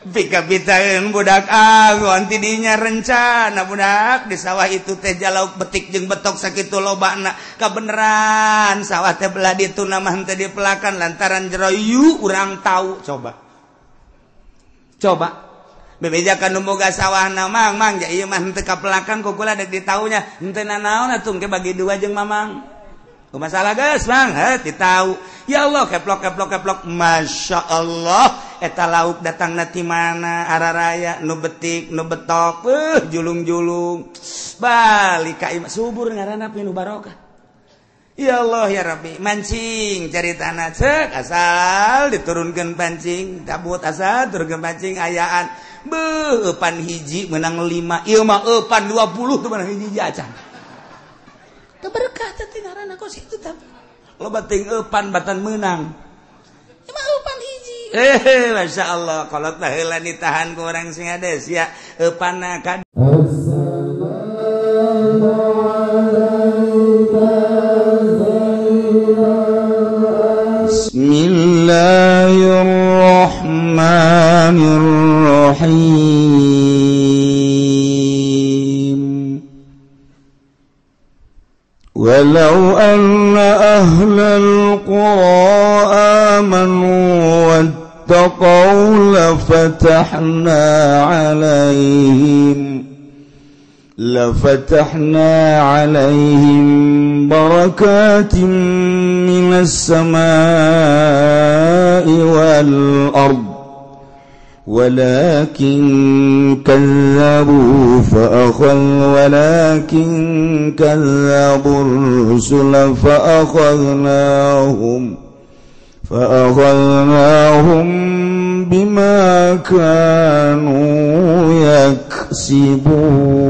pika-pitaeun budak agon tidinya rencana budak di sawah itu teh jalauk betik jeung betok sakitu lobana kabeneran sawah teh belah ditu namah teh dipelakan lantaran jero yu urang tahu coba bebejakan nu boga sawahna mang ja ieu mah henteu kapelakan kukula dek ditaunya henteu nanaon atuh ke bagi dua jeung mamang masalah geus mang ditau ya Allah keplok Masya Allah eta lauk datang ti mana araraya nu betik nu betok julung-julung balik ka imah subur ngaranna nu barokah ya Allah ya Rabbi mancing cari tanah cek asal diturunkeun pancing tabut asal turunkeun pancing ayaan eupan hiji menang 5 ieu mah eupan 20 tuh menang hiji acan teu berkah teh ngaranna kos kitu tah loba teuing eupan batan meunang ieu mah eupan hiji Masya Allah kolot baheula ditahan ku urang sing ades ya eupanna ka Bismillahirrahmanirrahim Walau anna ahlal qura amanu wattaqaw لفتحنا عليهم بركات من السماء والأرض ولكن كذبوا الرسل فأخذناهم بما كانوا يكسبون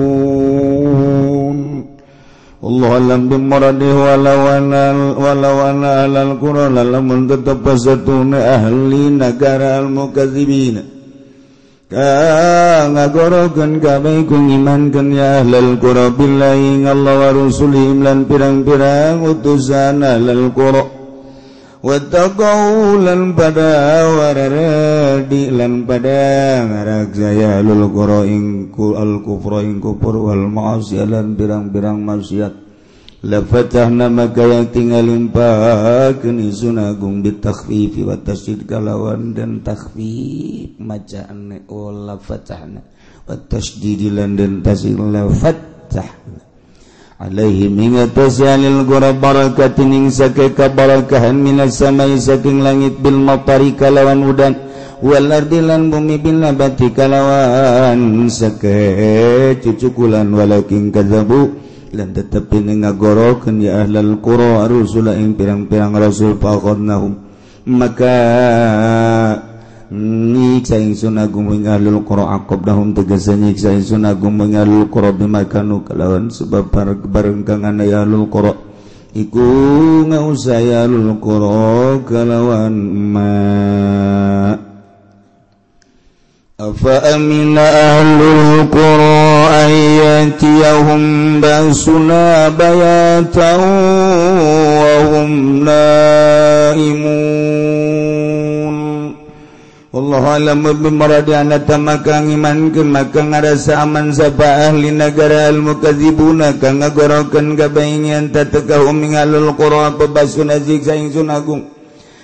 Allah alam bimuradih walau ana alal qura lamun tetep satuna ahli negara al-mukadzibin ka ngagorokeun kabeh ku ngimankeun ya ahlal qura billahi Allah wa rusulihim lan pirang-pirang utusan ahlal qura wattaqau lan pada wararadi lan pada ngaraksa ya ahlul qura ing al-kufra ing kufur wal ma'asi lan pirang-pirang maksiat la fatahna maka yang tinggal limpahkeun izun agung bitakhfifi wa tasydid kalawan dan takhfif macaan la fatahna wa tasydid lan dan tasydid la fatahna alaihim ingatasi alil qura barakatin ing sake kabarakahan minas samai saking langit bil matari kalawan udan wal ardi lan bumi bil nabati kalawan sake cucukulan walakin kadzabu lan tetapi ngagorokeun ya ahlal qura rusula ing pirang-pirang rasul faqadnahum maka nyiksa ingsun agung ing ahlul qura aqabnahum tegese nyiksa ingsun agung ing ahlul qura bimakanu kalawan sebab barengkangan ahlul qura iku ngausaya ahlul qura kalawan ma afa amina ahlul qura ayatiyahum basuna bayatan wa hum naimun Wallahu a'lam bimaradi anata maka ngimankeun maka ngarasa aman sapa ahli negara al-mukadzibuna kang ngagorokeun kabaingan tatekahum ing ahlul qura pabasuna siksa ingsun agung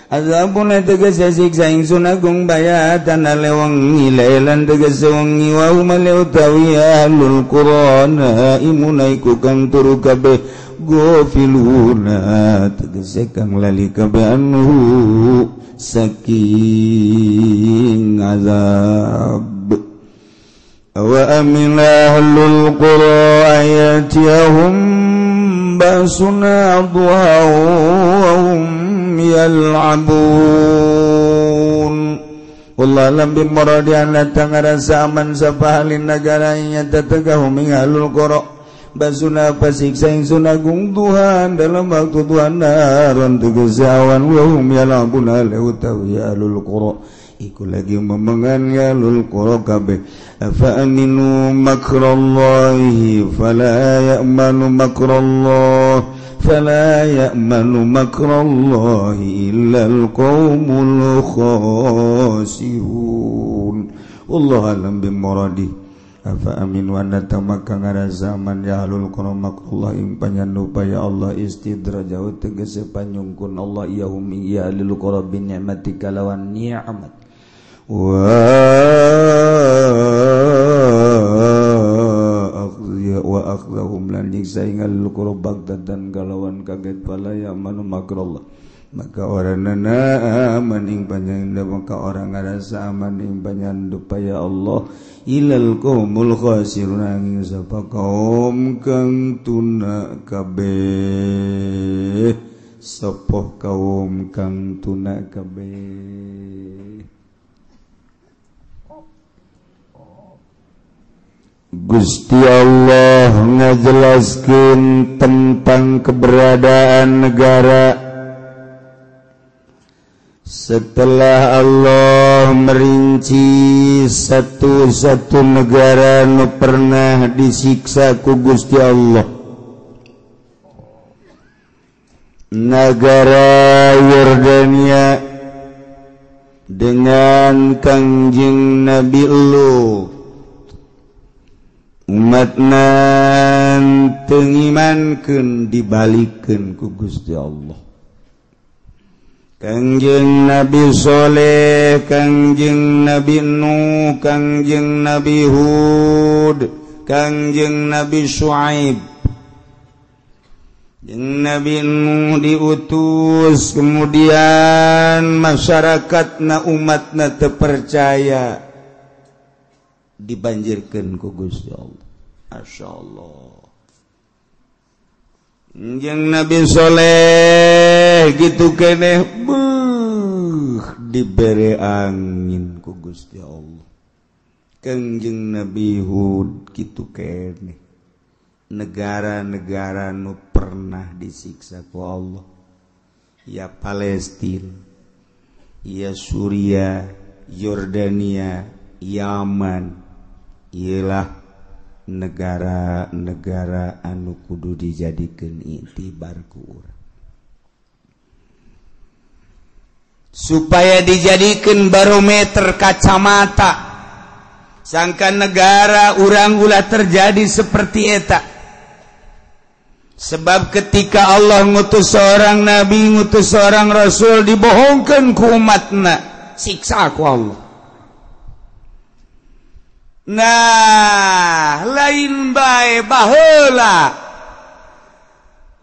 azabun tegese siksa ingsun agung bayatan lewengi lailan tegese wengi wa hum utawi ahlul qura naimuna iku kang turu kabeh gofiluna tegese kang lali kabeh anhu saking azab wa amina ahlul qura ayatiyahum basuna duha wa hum yal'abun wallahu alam bimaradi anata ngarasa aman sapa ahli negara nya tategahum ing ahlul qura basuna pasiksa ingsun agung Tuhan dalam waktu Tuhan naron tegese awan wa hum yal'abuna utawi ahlul qura iku lagi memengan ahlul qura kabeh afa aminu makrallahi fala ya'manu makrallahi illa al-qaumul khasirun wallahu a'lam bimuradi. Afa amin wa natamaka ngara zaman ya halul quramakullah ing panyandu ya Allah istidrajau tegese panyungkun Allah iyahum iya lil qurabin ni'matika lawan ni'mat wa akhdhum lan nyiksa ingal qurabak dan kalawan kaget pala ya manu makrullah maka orangna aman ing panyandu maka orang ngarasa aman ing panyandu ya Allah ilal qaumul khasirun angin sapa kaum kang tuna kabeh sapa kaum kang tuna kabeh. Gusti Allah ngajelaskeun tentang keberadaan negara. Setelah Allah merinci satu-satu negara nu pernah disiksa ku Gusti Allah, negara Yordania dengan Kangjeng Nabi Lut, umatna teu ngimankeun dibalikeun ku Gusti Allah. Kangjeng Nabi Soleh, Kangjeng Nabi Nuh, Kangjeng Nabi Hud, Kangjeng Nabi Shu'aib. Kangjeng Nabi Nuh diutus, kemudian masyarakatna umatna terpercaya, dibanjirkan ku Gusti Allah. Masya Allah. Kangjeng Nabi Soleh gitu keneh diberi angin ku Gusti Allah. Kangjeng Nabi Hud gitu keneh negara-negara nu pernah disiksa ku Allah, ya Palestina, ya Suria, Yordania, Yaman, ialah negara-negara anu kudu dijadikeun itibar ku urang, supaya dijadikeun barometer kacamata sangkan negara urang ulah terjadi seperti eta. Sebab ketika Allah ngutus seorang nabi, ngutus seorang rasul, dibohongkeun ku umatna, siksa ku Allah. Nah, lain bae baheula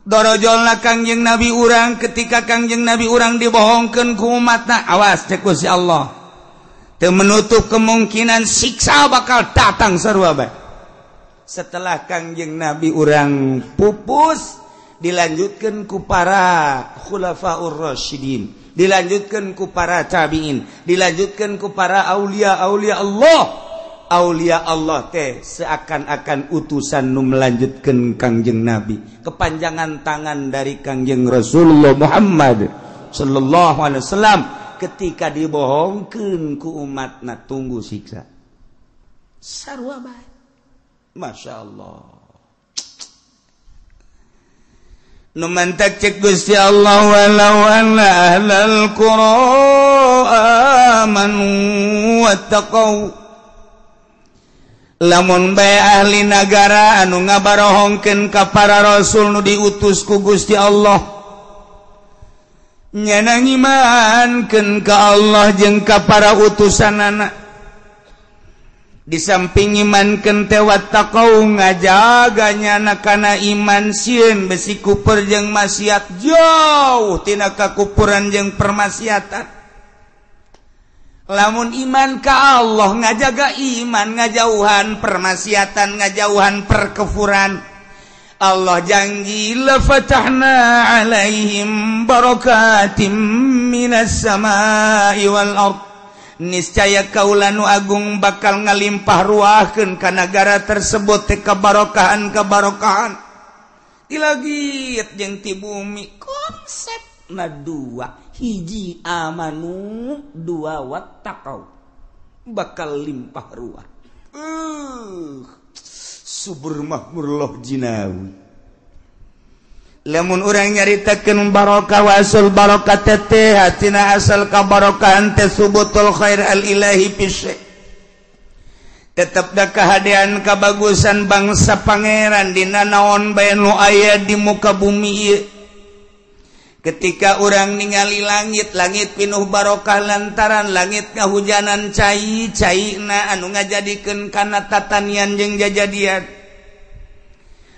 dorojolna Kangjeng Nabi urang, ketika Kangjeng Nabi urang dibohongkeun ku umatna, awas cek Gusti Allah, teu menutup kemungkinan siksa bakal datang sarua bae. Setelah Kangjeng Nabi urang pupus, dilanjutkeun ku para khulafaur rasyidin, dilanjutkeun ku para tabi'in, dilanjutkeun ku para aulia-aulia Allah. Aulia Allah teh seakan-akan utusan nu melanjutkan Kangjeng Nabi, kepanjangan tangan dari Kangjeng Rasulullah Muhammad sallallahu alaihi wasallam. Ketika dibohongkeun ku umatna, tunggu siksa sarua bae. Masya Allah. Nu mantak cek Gusti Allah, walau anna ahlal qura amanu wattaqau, lamun bae ahli nagara anu ngabarohongkeun ka para rasul nu diutus ku Gusti Allah, nyana ngimankeun ka Allah jeung ka para utusanana, di samping imankeun teh wattaqau ngajaga nyana kana iman sieun besi kuper jeung maksiat, jauh tina kakupuran jeung permaksiatan. Lamun iman ka Allah, ngajaga iman, ngajauhan permaksiatan, ngajauhan perkefuran. Allah janji la fatahna alaihim barakatim minas samai wal ard, niscaya kaula nu agung bakal ngalimpah ruahkeun ka negara tersebut teh kabarokahan di langit jeung ti bumi. Konsepna dua, hiji amanu, dua wattaqau, bakal limpah ruah. Subur makmur loh jinawi. Lamun urang nyaritakeun barokah wa asal barokah teh hatina asal kabarokahan teh subutul khair al ilahi fi syai', tetapdah kehadiran kabagusan bangsa pangeran dina naon bae nu aya di muka bumi ieu. Ketika orang ningali langit pinuh barokah lantaran langit ngahujanan cai-caina anu ngajadikeun kana tatanian jeung jajadian.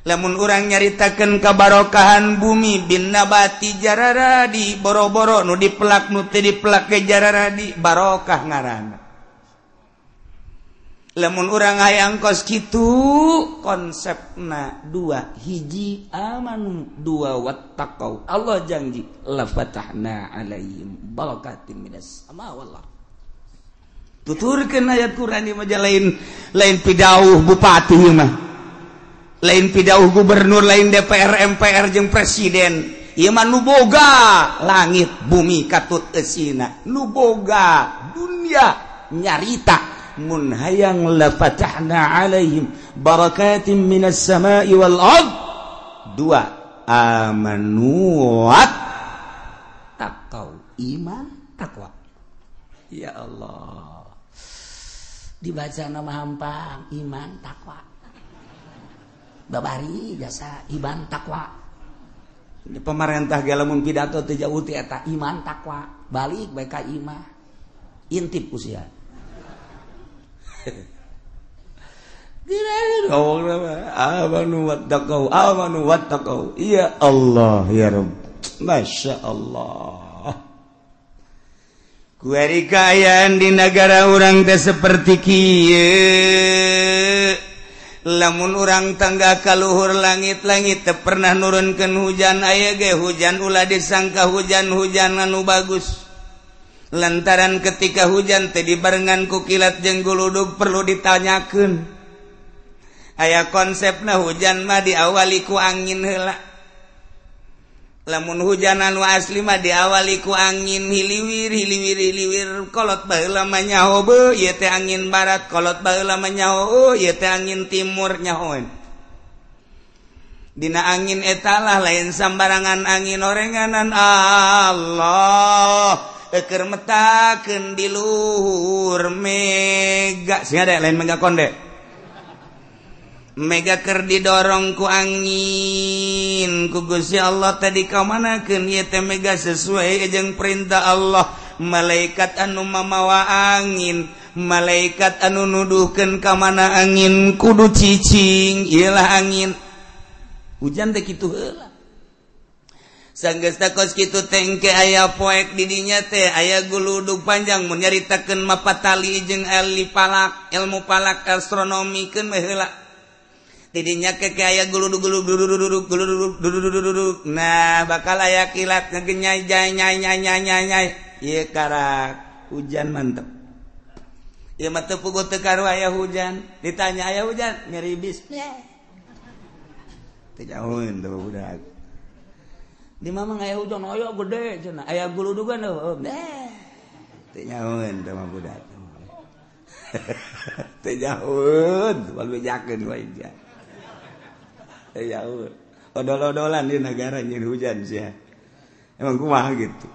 Lamun urang nyaritakeun kabarokahan bumi bin nabati jararadi boro-boro nu dipelak nu teu dipelak ge jararadi barokah ngaranna. Lamun urang hayang kos kitu konsepna dua hiji amanu dua wattaqau Allah janji la fatahna alaihim barakatim minas sama wallah tuturkeun ayat Quran ieu mah lain pidauh bupati mah lain pidauh gubernur lain DPR MPR jeung presiden ieu mah nu boga langit bumi katut eusina nu boga dunia nyarita mun hayang la fatahna alaihim barakatim minas sama'i wal ard dua amanu wat taqau iman takwa ya Allah dibaca nama hampang iman takwa babari jasa iman takwa di pemerintah ge lamun pidato teu jauh ti eta iman takwa balik bae ka imah intip ku sia amanu wattaqau ya Allah ya Rabb Masya Allah kuari kaayaan di negara orang teh seperti kieu lamun urang tangga kaluhur langit-langit teu pernah nurunkeun hujan aya ge hujan ulah disangka hujan-hujan anu bagus. Lantaran ketika hujan teh dibarengan ku kilat jeung guludug perlu ditanyakeun. Aya konsepna hujan mah diawali ku angin heula. Lamun hujan anu asli mah diawali ku angin hiliwir kolot baheula mah nyaho beuh ieu teh angin barat kolot baheula mah nyaho ieu teh angin timur nyahoan. Dina angin eta lah lain sambarangan angin orenganan Allah. Keur metakeun di luhur mega sing ada lain mega konde mega keur didorong ku angin ku Gusti Allah tadi kamanakeun ieu teh mega sesuai jeung perintah Allah malaikat anu mamawa angin malaikat anu nuduhkeun ka mana angin kudu cicing ieulah angin hujan teh kitu heula. Sanggeus kos kitu tengke aya poek di dinya teh aya guludug panjang mun nyaritakeun mapatali jeung ilmu palak astronomikeun mah heula. Di dinya ke aya guludug nah bakal aya kilat ngagenyai nyai ieu karak hujan mantep. Ieu mah teu puguh teu karu aya hujan ditanya aya hujan ngeribis teh jauheun teh budak. Di mamang aya hujan aya gede cenah aya guludugan heuh teu nyahoeun teh mah budak teu nyahoeun wal bejakeun wae ja teu nyahoeun odol-odolan di negara nyeun hujan sia emang kumaha gitu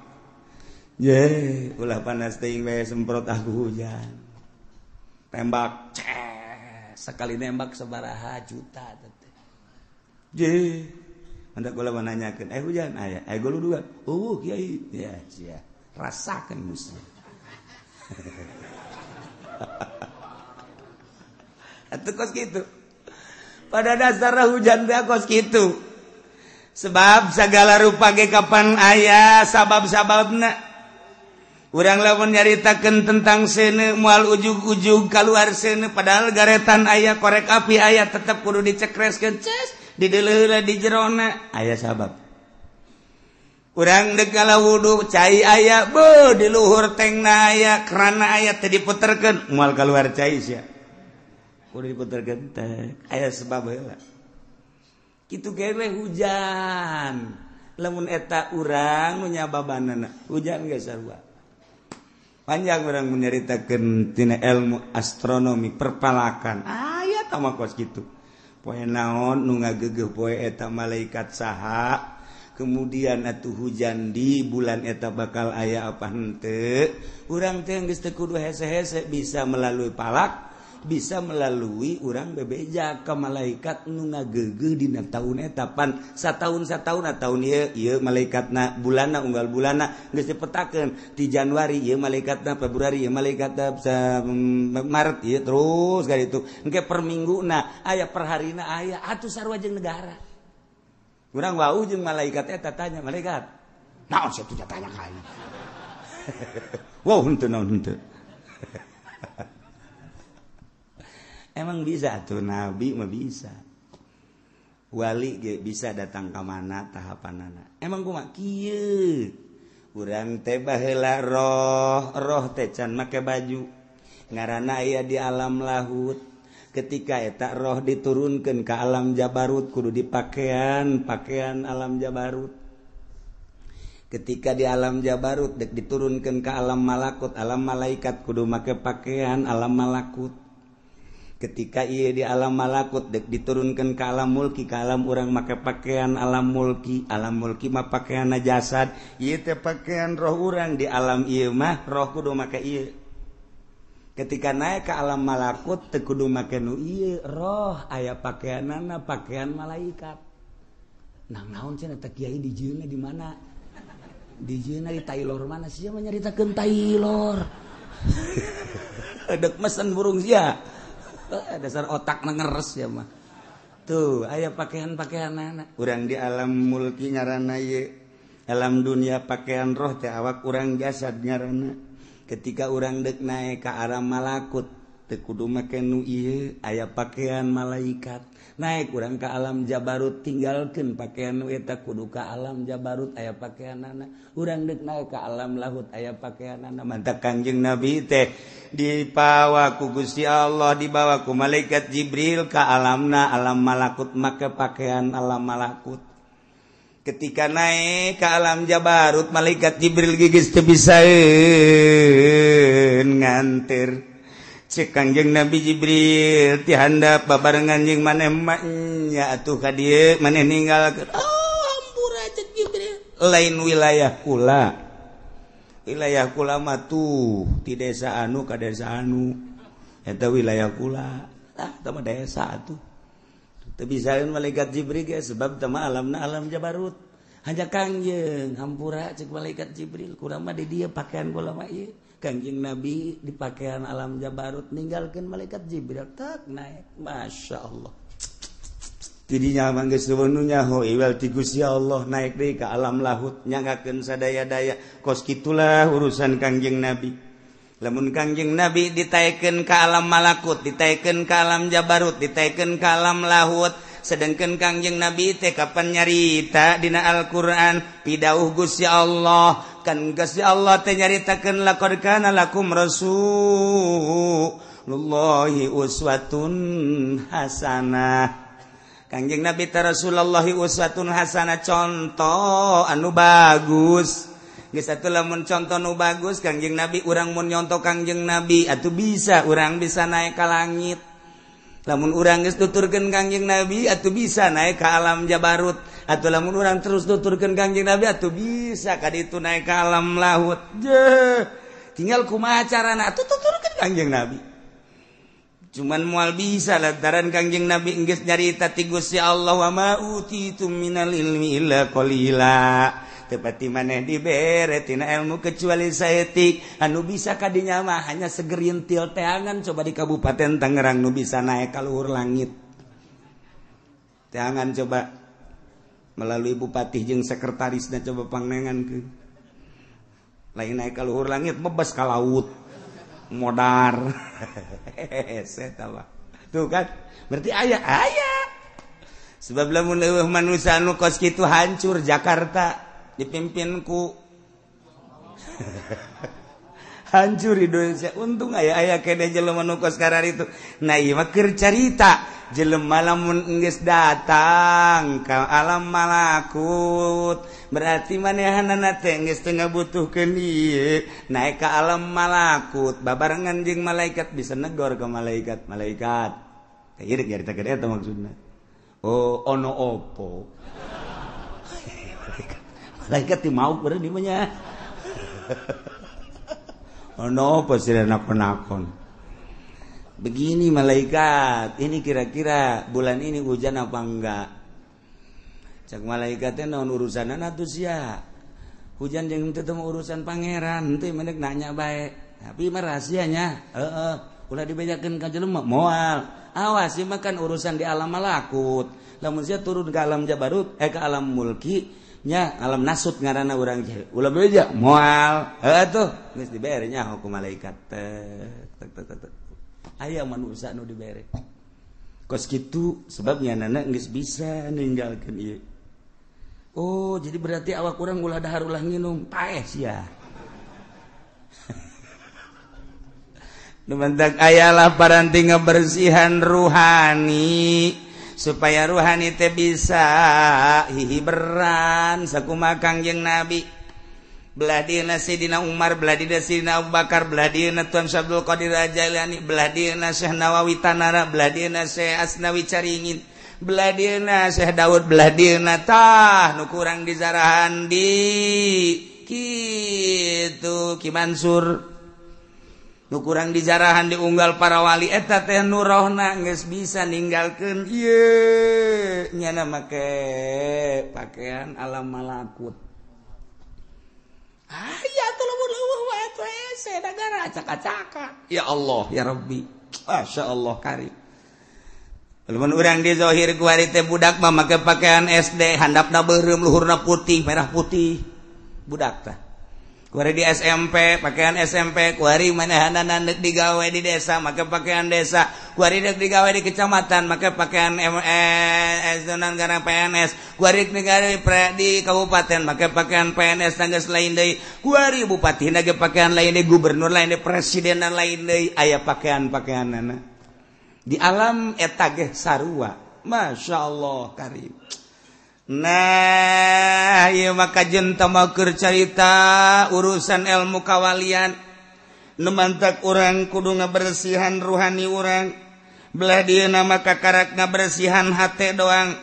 ye ulah panas teuing we semprot aku hujan tembak sekali nembak sabaraha juta teh je hendak gula menanyakan, hujan ayah, guludugan, kiai, ya, cia, rasakan musuh. Itu kos gitu. Pada dasarnya hujan teh kos gitu. Sebab segala rupa ge kapan aya sabab-sababna. Urang lamun nyaritakeun tentang seuneu moal ujug-ujug kaluar seuneu padahal garetan aya korek api aya tetep kudu dicekreskeun ces. Di deleureula di jerona aya sabab. Urang deuk kala wudu cai aya beuh di luhur tengna aya kerana aya teh diputerkeun moal kaluar cai sia. Kudu diputerkeun teh aya sebab heula. Kitu ge hujan. Lamun eta urang nu nyababanana hujan ge sarua. Panjang urang nyaritakeun tina ilmu astronomi perpalakan. Aya tah mah kos kitu. Poe naon nu ngageugeuh poe eta malaikat saha kemudian atuh hujan di bulan eta bakal aya apa henteu urang teh geus teu kudu hese-hese bisa melalui palak bisa melalui urang bebeja ke malaikat nu ngageugeul dina taun eta pan satahun tahun ieu malaikatna bulanna unggal bulanna geus dipetakeun ti Januari ieu malaikatna Februari ieu malaikatna Maret ieu terus ka ditu engke per mingguna aya per harina aya atuh sarua jeung negara urang wau jeung malaikat eta tanya malaikat naon sih tuh tanya ka aing wow henteu naon henteu emang bisa tuh nabi mah bisa wali ge bisa datang ka mana tahapanana emang kumaha kieu urang teh baheula roh teh can make baju ngaranna aya di alam lahut ketika eta roh diturunkeun ka alam jabarut kudu dipakaian alam jabarut ketika di alam jabarut dek diturunkeun ka alam malakut alam malaikat kudu make pakaian alam malakut ketika ieu di alam malakut dek diturunkeun ka alam mulki ka alam urang make pakaian alam mulki mah pakaianna jasad ieu teh pakaian roh urang di alam ieu mah roh kudu make ieu ketika naik ke alam malakut teu kudu make nu ieu roh aya pakaianna pakaian malaikat naon cenah teh kiai dijieunna di mana dijieunna di Taylor mana sia mah nyaritakeun Taylor dek mesen burung sia dasar otakna ngeres ya mah tuh aya pakaian-pakaianana urang di alam mulki ngaranna ieu alam dunia pakaian roh teh awak urang jasad ngaranna ketika urang dek naik ke alam malakut teu kudu make nu ieu aya pakaian malaikat naik urang ka alam jabarut tinggalkeun pakaian nu eta kudu ka alam jabarut aya pakaianana urang dek naik ka alam lahut aya pakaianana mantap Kangjeng Nabi teh dibawa ku Gusti Allah dibawa ku malaikat Jibril ka alamna alam malakut make pakaian alam malakut ketika naik ke alam jabarut malaikat Jibril gigis teu bisaeun nganter cek Kangjeng Nabi Jibril ti handap babarengan jeung maneh nya atuh ka dieu maneh ninggalkeun ampura cek Jibril lain wilayah kula mah tuh ti desa anu ka desa anu eta wilayah kula tah mah desa atuh teu bisaeun malaikat Jibril ge sebab teh mah alamna alam jabarut hanya Kangjeng hampura cek malaikat Jibril kurang mah di dieu pakaian kula mah ieu Kangjeng Nabi di pakaian alam jabarut ninggalkeun malaikat Jibril tak naik Masya Allah tidinya mah geus sewenunya iwal ti Gusti Allah naik deui ka alam lahut nyanggakeun sadaya-daya kos kitulah urusan Kangjeng Nabi lamun Kangjeng Nabi ditaekeun ka alam malakut ditaekeun ka alam jabarut ditaekeun ka alam lahut sedengkeun Kangjeng Nabi teh kapan nyarita dina Al-Qur'an pidauh Gusti Allah kan Gusti Allah teh nyaritakeun laqad kana lakum rasulullahi uswatun hasanah Kangjeng Nabi teh Rasulullahi uswatun hasanah contoh anu bagus geus atuh lamun contoh nu bagus Kangjeng Nabi urang mun nyontoh Kangjeng Nabi atuh bisa urang bisa naik ka langit lamun urang geus tuturkeun Kangjeng Nabi atuh bisa naik ka alam jabarut atuh lamun urang terus tuturkeun Kangjeng Nabi atuh bisa ka ditu naik ka alam lahut tinggal kumaha carana atuh tuturkeun Kangjeng Nabi cuman moal bisa lantaran Kangjeng Nabi geus nyarita ti Gusti Allah wa ma utitum minal ilmi illa qalila tepati maneh dibere tina ilmu kecuali saeutik anu bisa kadinya mah hanya segerintil teangan coba di Kabupaten Tangerang nu bisa naik ka luhur langit teangan coba melalui bupati jeung sekretarisna coba pangnengankeun lain naik ka luhur langit bebas ka laut modar eta mah tuh kan berarti aya sebab lamun eueuh manusia anu kos kitu hancur Jakarta dipimpinku hancur Indonesia untung aya kene jelema nu kos karar itu nah ieu mah keur carita jelema lamun geus datang ka alam malakut berarti manehanana teh geus teu ngabutuhkeun ieu naik ka alam malakut babarengan jeung malaikat bisa negor ka malaikat teh ieu nyaritakeun eta maksudna oh ono opo malaikat ti mau beureun ieu mah nya ono apa sih nakon-nakon begini malaikat, ini kira-kira bulan ini hujan apa enggak? Cak malaikatnya non urusanan atuh sia. Hujan jeung teu teu urusan pangeran, teu mendek nanya bae. Tapi mah rahasianya, ulah dibejakeun ka jelema moal. Awas ieu mah kan urusan di alam malakut. Lamun sia turun ke alam jabarut, ke alam mulki, nya alam nasut ngaranna urang teh. Ulah beja moal. Tuh geus dibere nya ku malaikat. Aya manusia nu dibere. Kos kitu sebabnya nana geus bisa ninggalkeun ieu. Oh, jadi berarti awak urang ulah dahar ulah nginum paeh sia. Nu mentak ayalah paranti ngabersihan ruhani supaya ruhani teh bisa hihiberan sakumaha Kangjeng Nabi. Belah dieuna Sayyidina Umar, belah dieuna Sayyidina Abu Bakar, belah dieuna Tuan Abdul Qadir Jailani, belah dieuna Syekh Nawawi Tanara, belah dieuna Syekh Asnawi Caringin, belah dieuna Syekh Daud, belah dieuna tah nu kurang dizarahan di kitu Ki Mansur, nu kurang dizarahan di unggal para wali eta teh nu rohna geus bisa ninggalkeun ieu nyana make pakaian alam malakut. Ya negara acak-acaka. Ya Allah, ya Rabbi. Masya Allah karim. Lamun urang di zahir ku ari teh budak mah make pakaian SD, handapna beureum, luhurna putih, merah putih. Budak tah. Ku ari di SMP, pakaian SMP, ku ari manehanana deuk digawe di desa, make pakaian desa. Ku ari deuk digawe di kecamatan, make pakaian zonan garang PNS. Ku ari digawe di kabupaten, make pakaian PNS tanggeus lain deui. Ku ari bupati ge pakaian lain deui, gubernur lain deui, presiden lain deui, aya pakaian-pakaianana. Di alam eta ge sarua. Masyaallah karim. Nah, ieu maka jenta keur carita urusan ilmu kawalian. Nu mantak urang kudu ngabersihan ruhani urang. Belah dieuna maka karak ngabersihan hate doang.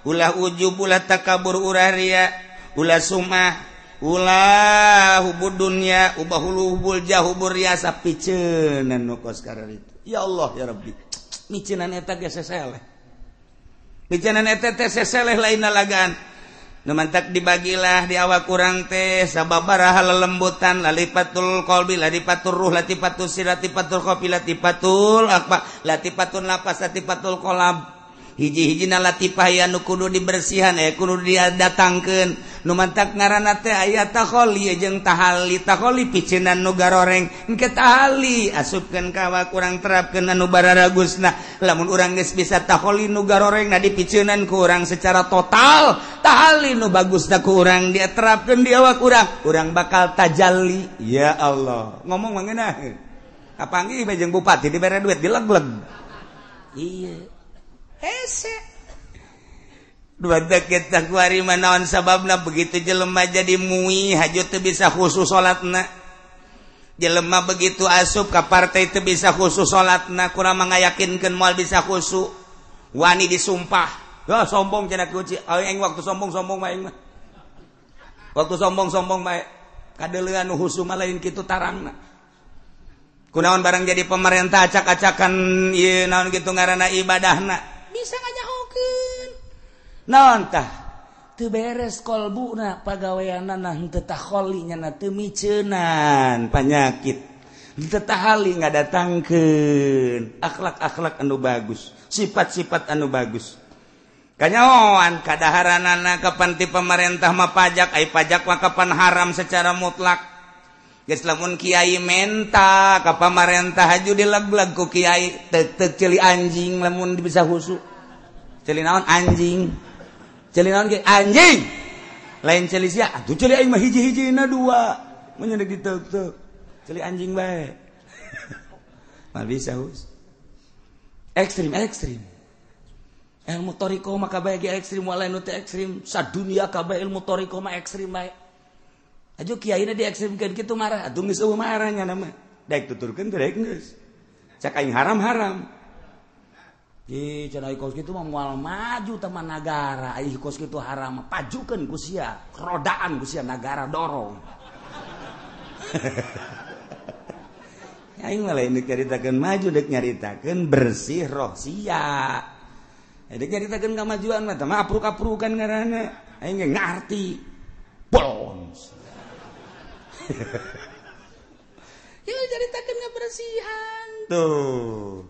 Ulah ujub, ulah takabur, ulah ria, ulah sumah, ulah hubud dunya, ubah hubul jahubur riasa piceunan nu kos kararitu. Ya Allah ya Rabbi. Miceunan eta ge seseleh. Bicanan eta teh seseleh lain nalagaan. Nu mantak dibagilah di awak urang teh sababaraha lelembutan, lalipatul qalbi, lalipatul ruh, latipatul sir, latipatul qafi, latipatul akba, latipatul nafas, latipatul qalb. Hiji-hijina latifah anu kudu dibersihan kudu didatangkeun. Nu mantak ngaranna teh aya takholi jeung tahali. Takholi piceunan nu garoreng, engke tahali asupkeun ka awak urang terapkeun anu bararagusna. Lamun urang geus bisa takholi nu garorengna dipiceunan ku urang secara total, tahali nu bagusna ku urang dia terapkeun di awak urang bakal tajalli. Ya Allah, ngomong mangeunah. Kapanggih jeung bupati dibere duit dilegleg. Iya. Hese dua kita kuari manaon sababna begitu jelema jadi mui hajut teu bisa khusus salatna. Jelema begitu asup ka partai teu bisa khusus salatna, kurang mangayakinkeun moal bisa khusus. Wani disumpah. Ya sombong cenah kuci. Aing waktu sombong-sombong mah aing mah. Waktu sombong-sombong mah kadeuleuan nu husu mah lain kitu tarangna. Kunaon barang jadi pemerintah acak-acakan ieu naon kitu ngaranna ibadahna. Bisa ngajahokeun. Naon tah? Teu beres kolbuna pagaweanana henteu takholi nya teu miceunan panyakit. Henteu tahali ngadatangkeun akhlak-akhlak anu bagus, sifat-sifat anu bagus. Kanyaoan kadaharanana kapan ti pemerintah mah pajak, ai pajak mah kapan haram secara mutlak. Geus lamun kiai menta ka pamarentah haju dilegleg ku kiai teu celi anjing lamun bisa husu. Celi naon anjing. Celi naon ge anjing. Lain celi sia atuh celi aing mah hiji-hijina dua. Mun nya diteuk-teuk. Celi anjing bae. Mal bisa hus. Ekstrim. Ilmu toriko mah kabeh ge ekstrim walain teu ekstrim. Sadunia kabeh ilmu toriko mah ekstrim bae. Aju kiaina diekstrimkeun kitu marah, atuh geus eueuh marahnya nama. Daek tuturkeun teh daek geus. Cak aing haram. Ih, cenah kos kitu mah moal maju teman nagara, ih kos kitu haram, pajukeun ku sia, rodaan ku sia nagara dorong. aing malah ini nyaritakeun maju dek nyaritakeun bersih roh sia. Dek nyaritakeun kamajuan mah tah apruk-aprukan ngaranna. Aing ge ngarti. Bons. Ya nyaritakeun kebersihan tuh.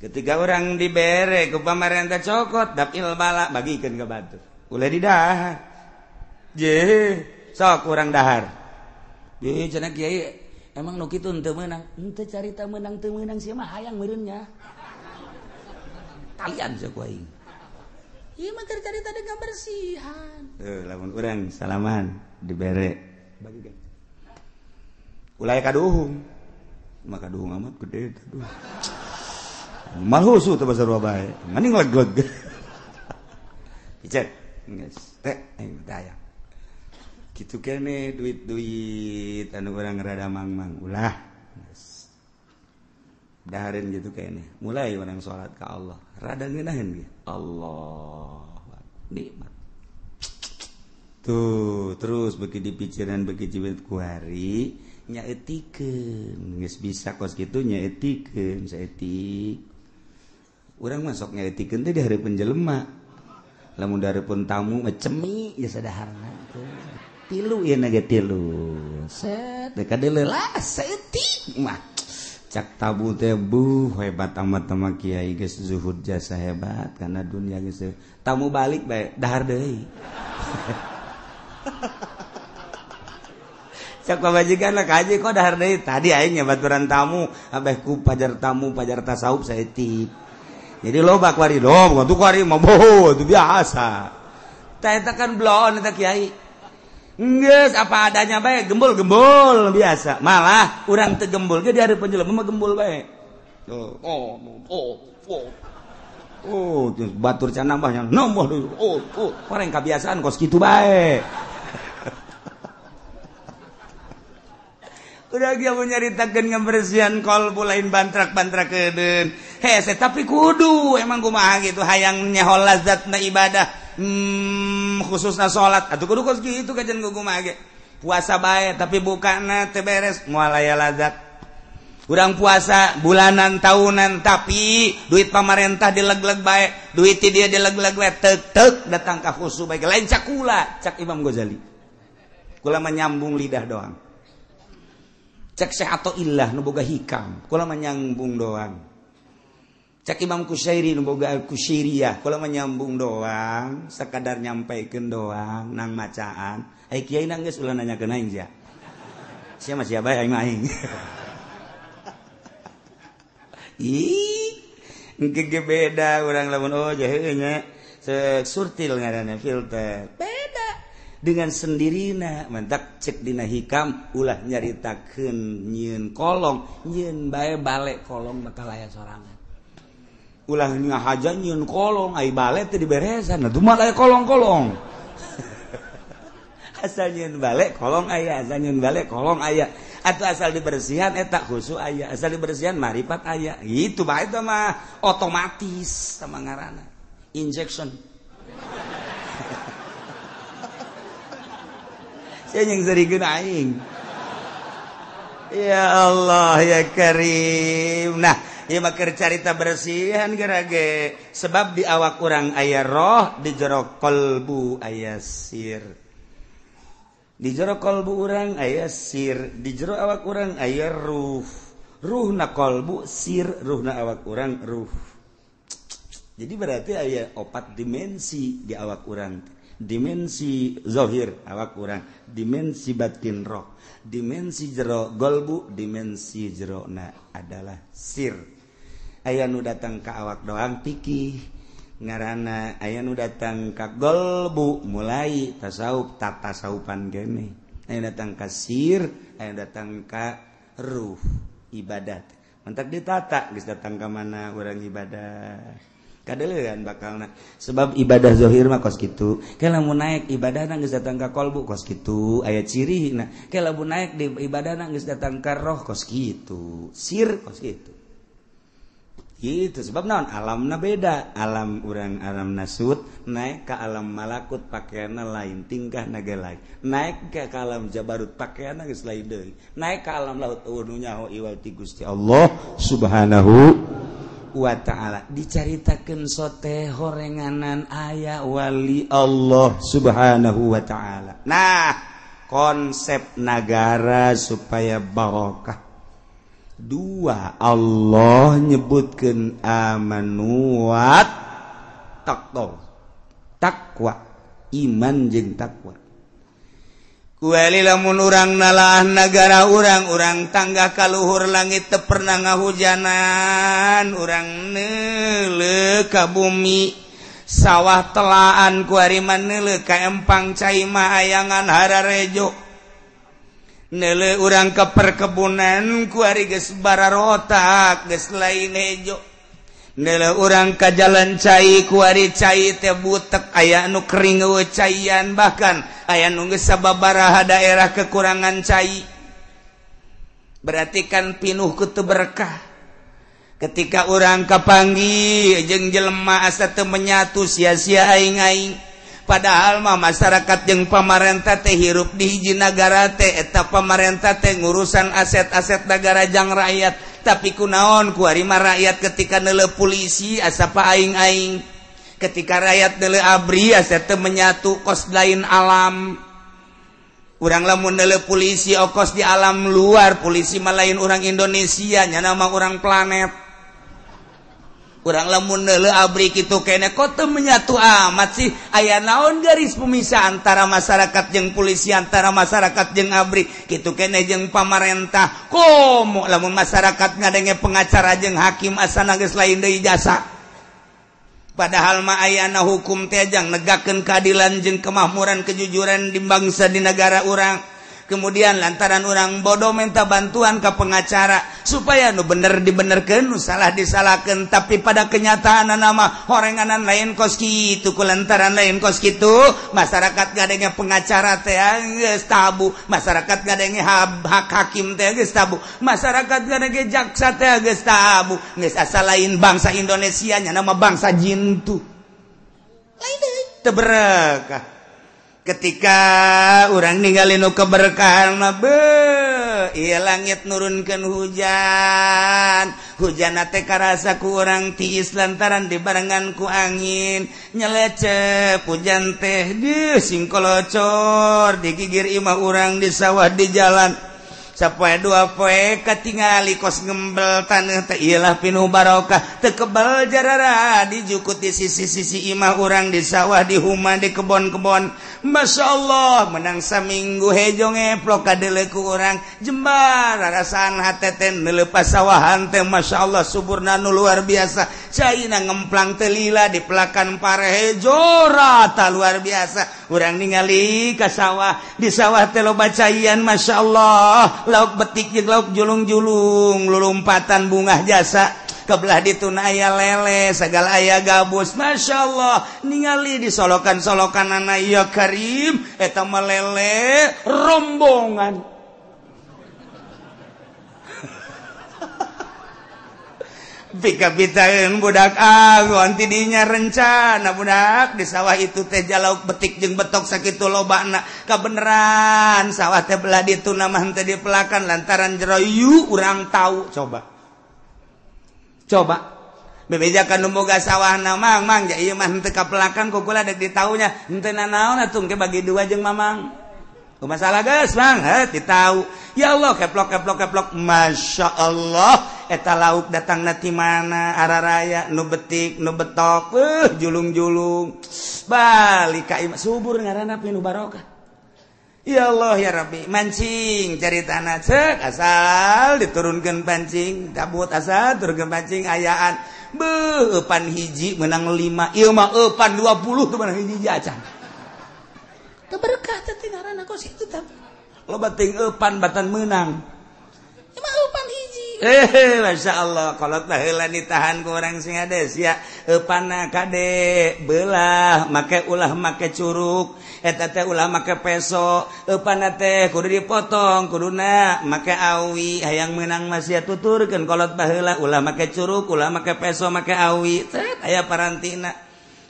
Ketika orang dibere ku pamarentah cokot dapil bala bagikeun ka batur. Ulah didahar. Je, sok urang dahar. Ye cenah kiai emang nu kitu teu meunang. Henteu carita meunang teu meunang sia mah hayang meureun nya. Kalian saku aing. Ieu mah keur carita deung kebersihan. Tuh lamun urang salaman dibere bagikeun. Ulah kaduhung. Maka kaduhung amat gede tuh. Malhusu tuh bahasa Surabaya. Mending leg-leg. Icet. Geus. Teh aing daya. Kitu kene duit-duit anu urang rada mang-mang ulah. Geus. Dahareun gitu kene. Mulai urang salat ka Allah. Rada ngeunaheun ge. Allah. Nikmat. Tuh, terus beki dipikiran beki jiwet ku hari nyaetikeun. Geus bisa kos kitu nyaetikeun saeutik. Urang masuk nyaetikeun teh di hareupeun jelema. Lamun dihareupeun tamu mah cemi ya sadaharna. Tilu ieu na ge tilu. Set teh kadeuleula saeutik mah. Cak tabu teh hebat amat mah kiai geus zuhud jasa hebat kana dunia geus. Tamu balik bae dahar deui. Cak pabajikan kaji kok dahar deui. Tadi aing nyabaturan tamu abeh ku pajar tamu pajar tasawuf saeutik. Jadi loba kuari dong, tuh kuari mah boho, itu biasa. Eta kan blon eta kiai. Geus apa adanya bae, gembul-gembul biasa. Malah urang teu gembul ge di hareupeun jelema mah gembul bae. Batur can nambahnya nambah deui. Orang kabiasaan kos kitu bae. Udah dia nyaritakeun ngabersihan kolbu lain bantrak-bantrakeun. Hese tapi kudu emang kumaha gitu hayang nyehol lazatna ibadah. Khususna salat atuh kudu kos kitu kajen kumaha ge. Puasa bae tapi bukana teu beres moal aya lazat. Urang puasa bulanan tahunan tapi duit pamarentah dileg-leg bae, duit ti dia dileg-leg bae teuk datang ka khusu bae lain cak kula, cak Imam Ghazali. Kula mah nyambung lidah doang. Cek Syekh Athaillah nu boga hikam, kula mah nyambung doang. Cek Imam Kusyairi nu boga Kusyairiyah, kula mah nyambung doang, sakadar nyampaikeun doang nang macaan. Ai kiai na geus ulah nanyakeun aing sia. Sia mah sia bae aing mah aing. Ih, engke beda urang lamun heuh nya surtil ngaranna filter. Beda. Dengan sendirina mentak cek dina hikam ulah nyaritakeun nyieun kolong nyieun bae bale kolong bakal aya sorangan ulah ngahaja nyieun kolong ai bale teh diberesan atuh mah aya kolong-kolong asal nyieun bale kolong aya asal nyieun bale kolong aya atuh asal dibersihan eta khusu aya asal dibersihan marifat aya gitu bae teh mah otomatis sama ngaranna injection. Saya yang serikeun aing. Ya Allah ya Karim. Nah, ieu mah keur carita bersihan gerage sebab di awak urang aya roh, di jero qalbu aya sir. Di jero qalbu urang aya sir, di jero awak urang aya ruh. Ruhna qalbu sir, ruhna awak urang ruh. Jadi berarti aya 4 dimensi di awak urang. Dimensi zahir awak urang, dimensi batin roh, dimensi jero golbu, dimensi jerona adalah sir. Aya nu datang ka awak doang pikih ngaranna, aya nu datang ka golbu mulai tasawuf tasawufan gene, aya datang ka sir, aya datang ka ruh ibadat. Mentak ditata geus datang ka mana urang ibadah. Kadeulean bakalna sebab ibadah zahir mah kos kitu ke lamun naik ibadahna geus datang ka qalbu kos kitu aya cirina ke lamun naik di ibadahna geus datang ka roh kos kitu sir kos kitu itu sebab naon alamna beda alam urang alam nasut naik ke alam malakut pakaianna lain tingkah naga lain naik ke alam jabarut pakaianna geus lain deui naik ke alam laut nu nyaho iwal ti Gusti Allah subhanahu wa ta'ala dicaritakeun sote horenganan aya wali Allah subhanahu wa ta'ala. Nah konsep negara supaya barokah dua Allah nyebutkeun amanu wa takwa iman jeung takwa kuali lamun urang nalah negara urang tangga kaluhur langit teu pernah ngahujanan urang neuleuh ka bumi sawah telaan kuari maneuleuh ka empang cai mah ayangan hararejo nele urang ke perkebunan kuari geus bararotak geus lain hejo nele urang ka jalan cai kuari cai teh butek aya anu kering eueuh caian bahkan aya nu geus sababaraha daerah kekurangan cai berarti kan pinuh ku teu berkah ketika urang kapanggih jeung jelema asa teu menyatu sia-sia aing-aing padahal mah masyarakat jeung pamarentah teh hirup di hiji nagara teh eta pamarentah teh ngurusan aset-aset negara jang rakyat tapi kunaon kuari mah rakyat ketika neuleuh polisi asa pa aing-aing ketika rakyat neuleuh abri asa teu menyatu kos lain alam urang lamun neuleuh polisi okos di alam luar polisi mah lain urang Indonesia nya nama urang planet urang lamun neuleuh abri kitu kene kok teu menyatu amat sih aya naon garis pemisah antara masyarakat jeung polisi antara masyarakat jeung abri kitu kene jeung pamarentah komo lamun masyarakat ngadenge pengacara jeung hakim asana geus lain deui jasa padahal mah ayana hukum teh jang negakeun keadilan jeung kemakmuran kejujuran di bangsa di negara urang kemudian lantaran orang bodoh minta bantuan ke pengacara supaya nu bener dibenerkeun nu salah disalahkeun tapi pada kenyataan nama horenganan lain kos kitu kulantaran lain kos kitu masyarakat gadenge pengacara teh geus tabu masyarakat gadenge hak hakim teh geus tabu masyarakat gadenge jaksa teh geus tabu geus asa lain bangsa Indonesia nya nama bangsa jin tu lain deui teu berkah. Ketika orang ninggalin nu keberkahan mah ieu langit nurunkeun hujan teh karasa ku urang tiis lantaran dibarengan ku angin nyelecep hujan teh sing kolocor digigir imah urang di sawah di jalan sapoe dua poe katingali kos ngembel taneuh teh iyalah pinuh barokah teu kebal jarara dijukut di sisi-sisi imah urang di sawah di huma di kebon-kebon Masya Allah menang saminggu hejo ngeplok kadeuleu ku urang jembar rarasaan hate teh neuleuh pasawahan teh Masya Allah suburna nu luar biasa caina ngemplang teh lila di pelakan pare hejo rata luar biasa urang ningali ka sawah di sawah teh loba caian Masya Allah lauk betik jeung lauk julung-julung lulumpatan bunga jasa kebelah dituna aya lele segala aya gabus Masya Allah ningali di solokan-solokan anak ya Karim eta mah lele rombongan pika-pitaeun budak agon tidinya rencana budak di sawah itu teh jalauk betik jeung betok sakitu lobana kabeneran sawah teh belah dituna mah teh dipelakan lantaran jero yu urang tahu coba bebejakan nu boga sawahna mang ja ieu mah henteu kapelakan kukula dek ditaunya henteu nanaon atuh ge bagi dua jeung mamang ku masalah geus mang ditau ya Allah keplok Masya Allah eta lauk datangna ti mana araraya nu betik nu betok julung-julung balik ka imah subur ngaranna pinuh barokah ya Allah ya Rabbi mancing cari tanah cek asal diturunkan pancing tabut asal turunkan pancing ayaan eupan hiji menang 5 ieu mah eupan 20 tuh menang hiji acan teu berkah teh ngaranna kos kitu tah loba teuing eupan batan meunang ieu mah eupan hiji Masya Allah kalau baheula ditahan ku orang sing ades ya pana kade belah make ulah make curug eta teh ulah make peso pana teh kudu dipotong kuduna make awi hayang meunang masih tuturkeun kolot baheula ulah make curug ulah make peso make awi teh aya parantina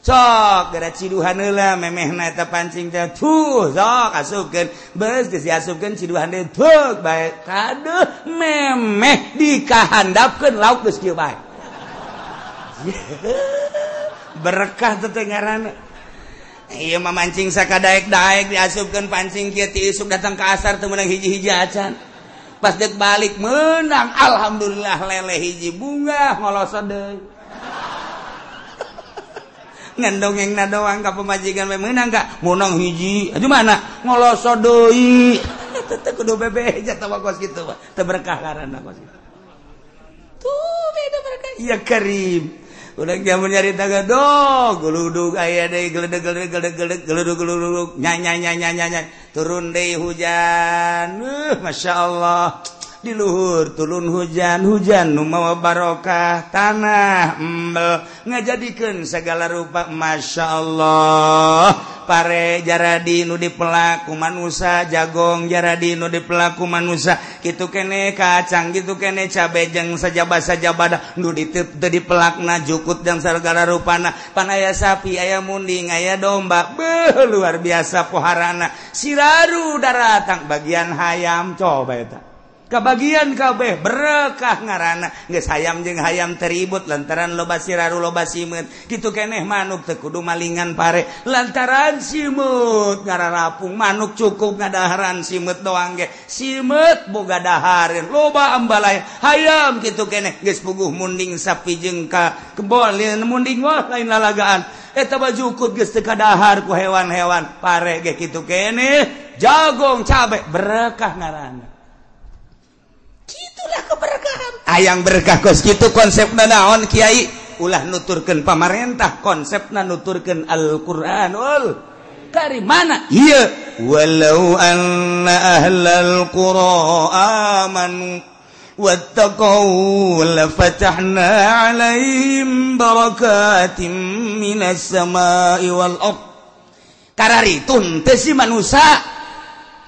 sok gara ciduhan heula memehna eta pancing teh tuh sok asupkeun beus geus diasupkeun ciduhan teh tug bae kaduh memeh dikahandapkeun lauk geus kieu bae berkah teh ngaranna ieu mah mancing sakadaek-daek diasupkeun pancing kieu ti isuk datang ka asar teu meunang hiji-hiji acan pas deuk balik meunang alhamdulillah lele hiji bunga ngolosot deui ngandongengna doang ka pemajikan we meunang ka munang hiji aja mana ngoloso deui teh kudu bebe jatuh kos kitu teu berkah karana kos kitu tuh beda berkah ya karim urang jamun nyarita gadog geludug aya deui geludug nya turun deui hujan masyaallah di luhur turun hujan nu mawa barokah tanah embel ngajadikeun segala rupa Masya Allah pare jaradi nu dipelak ku manusia jagong jaradi nu dipelak ku manusia kitu kene kacang kitu kene cabe jeung sajabah-sajabah nu dipelakna jukut jeung segala rupana pan aya sapi aya munding aya domba beuh luar biasa poharana siraru daratang bagian hayam coba eta kabagian kabeh berkah ngaranna geus hayam jeung hayam teribut lantaran loba siraru loba simut kitu keneh manuk teu kudu malingan pare lantaran simut ngararapung manuk cukup ngadaharan simut doang ge simut boga dahareun loba ambalaya hayam kitu keneh geus puguh munding sapi jeung ka kebol munding wah lain lalagaan eta bajukut geus teu kadahar ku hewan-hewan pare ge kitu keneh jagong cabe berkah ngaranna itulah keberkahan ayang berkah kos gitu konsepna naon kiai ulah nuturkeun pamarentah konsepna nuturkeun Al-Qur'anul Karim mana ieu walau anna ahlal qura amanu wattaqau la fatahna 'alaihim barakatim minas samai wal ard kararitun teh si manusia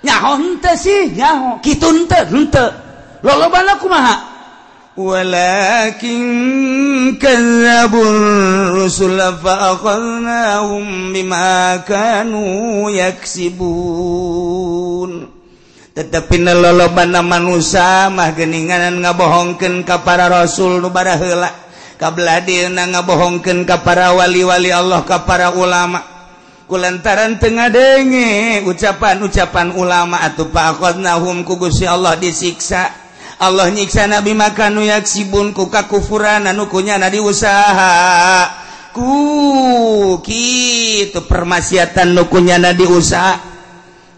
nyaho teh si nyaho kitu henteu lolobana kumaha walakin kadzabur rusul fa akhadnahum bima kanu yaksibun tetapi lolobana manusia mah geuningan ngabohongkeun ka para rasul nu bara heula kabladina ngabohongkeun ka para wali-wali Allah ka para ulama kulantaran teu ngadenge ucapan-ucapan ulama atuh fa akhadnahum ku Gusti Allah disiksa Allah nyiksa nabi makanu yaksibun ku kakufuran anu kunyana diusaha ku kitu permaksiatan nu kunyana diusaha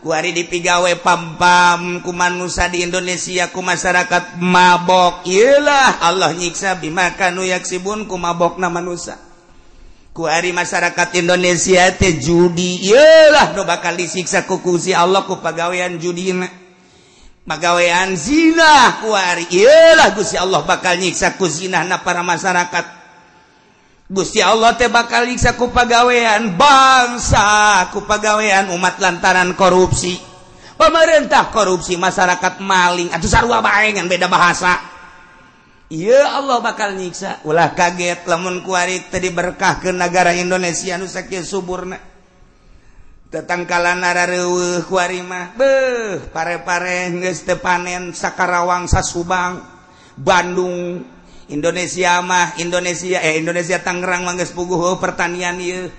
ku ari dipigawe pam-pam ku manusia di Indonesia ku masyarakat mabok ieulah Allah nyiksa bimakanu yaksibun ku mabokna manusia ku ari masyarakat Indonesia teh judi ieulah nu bakal disiksa ku Gusti Allah ku pagawean judina pagawean zina kuari iyalah Gusti Allah bakal nyiksa ku zinahna para masyarakat Gusti Allah teh bakal nyiksa ku pagawean bangsa ku pagawean umat lantaran korupsi pemerintah korupsi masyarakat maling atuh sarua bae ngan beda bahasa iya Allah bakal nyiksa ulah kaget lamun kuari teu diberkahkeun negara Indonesia nu sakieu suburna tetangkalan narareueuh kuari mah beuh pare-pare geus teu panen sakarawang sasubang Bandung Indonesia Tangerang mah geus puguh pertanian ieu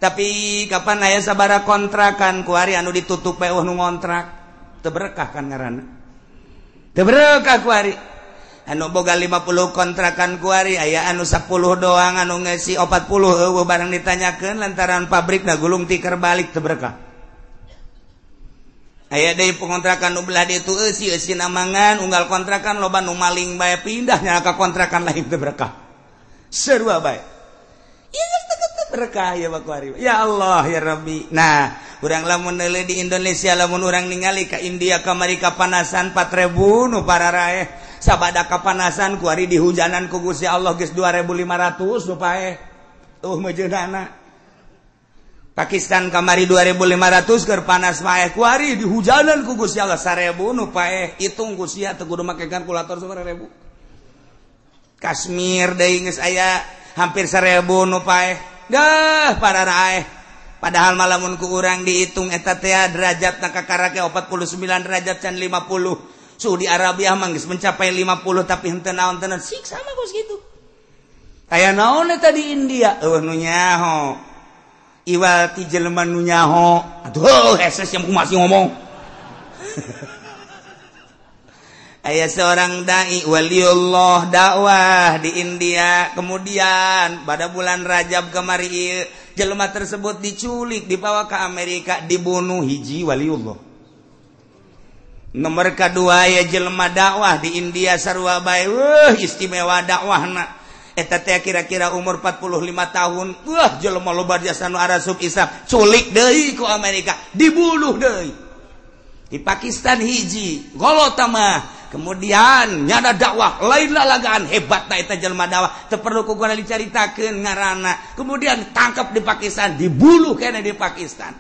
tapi kapan aya sabaraha kontrakan kuari anu ditutup bae nu ngontrak teu berkah kan ngaranna teu berkah kuari anu boga 50 kontrakan kuari aya anu 10 doang anu ngeusi 40 eueuh barang ditanyakeun lantaran pabrikna gulung tikar balik teu berkah aya deui pengontrakan nu belah ditu eusi namangan unggal kontrakan loba nu maling bae pindah nya ka kontrakan lain teu berkah sarua bae ieu geus teu berkah ya kuari ya Allah ya Rabbi nah urang lamun neuleuh di Indonesia lamun urang ningali ka India kamari kapanasan 4000 nu pararaeh sabada kapanasan kuari di hujanan ku Gusti Allah geus 2500 supaya mejeunana Pakistan kamari 2500 keur panas mah kuari di hujanan ku Gusti Allah 1000 nu paeh hitung ku sia teu kudu make kalkulator 1000 Kashmir deui geus aya hampir 1000 nu paeh dah para raeh padahal malamun ku urang dihitung eta teh derajatna kakarake 49 derajat can 50 Saudi Arabia mah geus mencapai 50 tapi henteu naon tenan siksa mah geus kitu aya naon eta di India nu nyaho Iwal ti jelema nu nyaho atuh heses yang masih ngomong aya seorang dai waliullah dakwah di India kemudian pada bulan Rajab kemari jelema tersebut diculik dibawa ke Amerika dibunuh hiji waliullah nomor kedua ya jelema dakwah di India sarua bae istimewa dakwahna eta teh kira-kira umur 45 tahun wah jelema loba jasa nu arasub Islam culik deui ku Amerika dibunuh deui di Pakistan hiji golota mah kemudian nyada dakwah lain lalagaan hebatna eta jelema dakwah teu perlu kuguna dicaritakeun ngaranna kemudian tangkap di Pakistan dibunuh keneh di Pakistan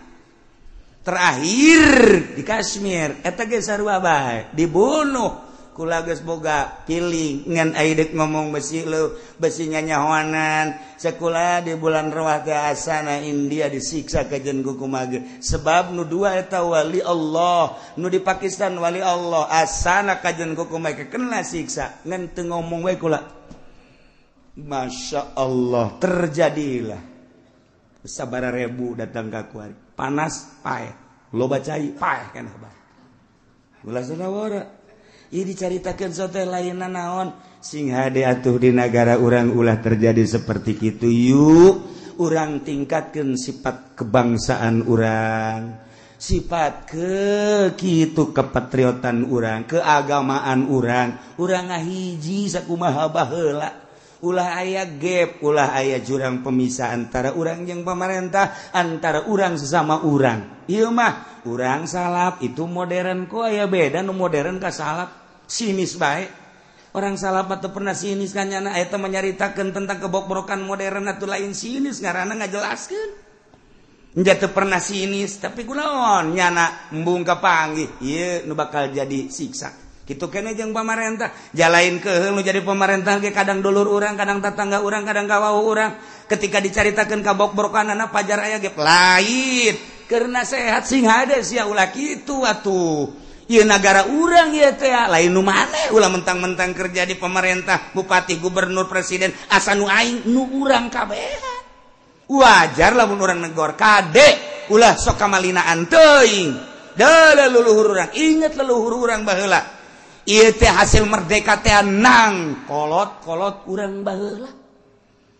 terakhir di Kashmir eta ge sarua bae dibunuh kula geus boga pilih ngan aidek ngomong besi nyanyahoanan sakula di bulan Rawah teh asana India disiksa kajen ku kumaha sebab nu dua eta wali Allah nu di Pakistan wali Allah asana kajen ku kumaha kena siksa ngan teu ngomong we kula Masya Allah terjadilah sabaraha ribu datang ka kuari panas paeh loba cai paeh kana bae ulah sadawara ieu dicaritakeun sote lainna naon sing hade atuh di negara urang ulah terjadi seperti kitu yuk urang tingkatkeun sifat kebangsaan urang sifat kitu kepatriotan urang keagamaan urang ngahiji sakumaha baheula ulah aya gap ulah aya jurang pemisah antara urang jeung pamarentah antara urang sesama urang ieu mah urang salap itu modern kok aya beda nu modern ka salap sinis baik orang salap atau pernah sinis kan nyana eta menyaritakeun tentang kebobrokan modern atuh lain sinis ngaranna ngajelaskeun nya teu pernah sinis tapi kunaon nyana embung kapanggih ieu nu bakal jadi siksa kitu keneh jeung pamarentah jalain keheul nu jadi pamarentah ge kadang dulur urang kadang tetangga urang kadang kawauh urang ketika dicaritakeun kabobrokanana pajar aya ge lain karena sehat sing hade sia ulah kitu atuh ieu negara urang ieu teh lain nu maneh ulah mentang-mentang kerja di pemerintah bupati gubernur presiden asa nu aing nu urang kabehan wajar lamun urang negor kade ulah sok kamalinaan teuing da leluhur urang inget leluhur urang baheula ieu teh hasil merdeka teh nang kolot urang baheula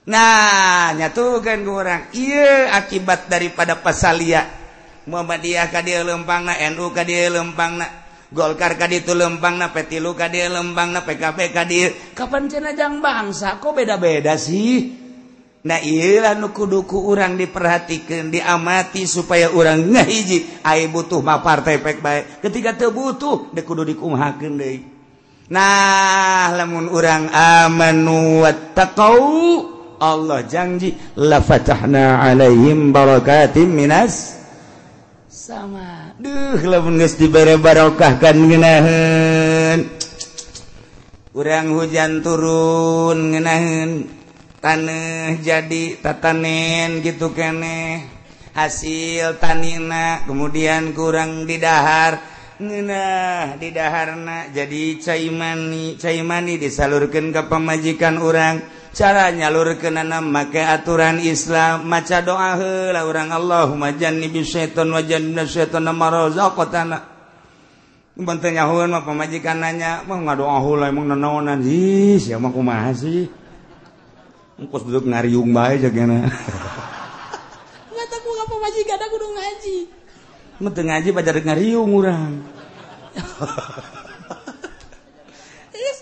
nah nyatukeun ku urang ieu akibat daripada pasalia Muhammadiyah ka dieu lempangna NU ka dieu lempangna Golkar ka ditu lempangna P3 ka dieu lempangna PKB ka dieu kapan cenah jang bangsa kok beda-beda sih nah ieu lah nu kudu ku urang diperhatikeun diamati supaya urang ngahiji aya butuh mah partai pek bae ketika teu butuh deuk kudu dikumahakeun deui nah lamun urang amanu wattaqau Allah janji la fatahna alaihim barakatim minas sama duh lamun geus dibere barokah kan ngeunaheun urang hujan turun ngeunaheun taneuh jadi tatanen gitu keneh hasil tanina kemudian kurang didahar ngeunah di daharna jadi cai mani disalurkeun ka pamajikan urang cara nyalurkeunana make aturan Islam maca doa heula urang Allahumma jannibis syaiton wa jannibnas syaitana ma razaqtana mun teu nyahoeun mah pamajikan nanya mah ngadoa heula emang nanaonan ih sia mah kumaha sih engkos duduk ngariung bae jagana ngata ku ka pamajikan kudu ngaji mun teu ngaji pajar ngariung urang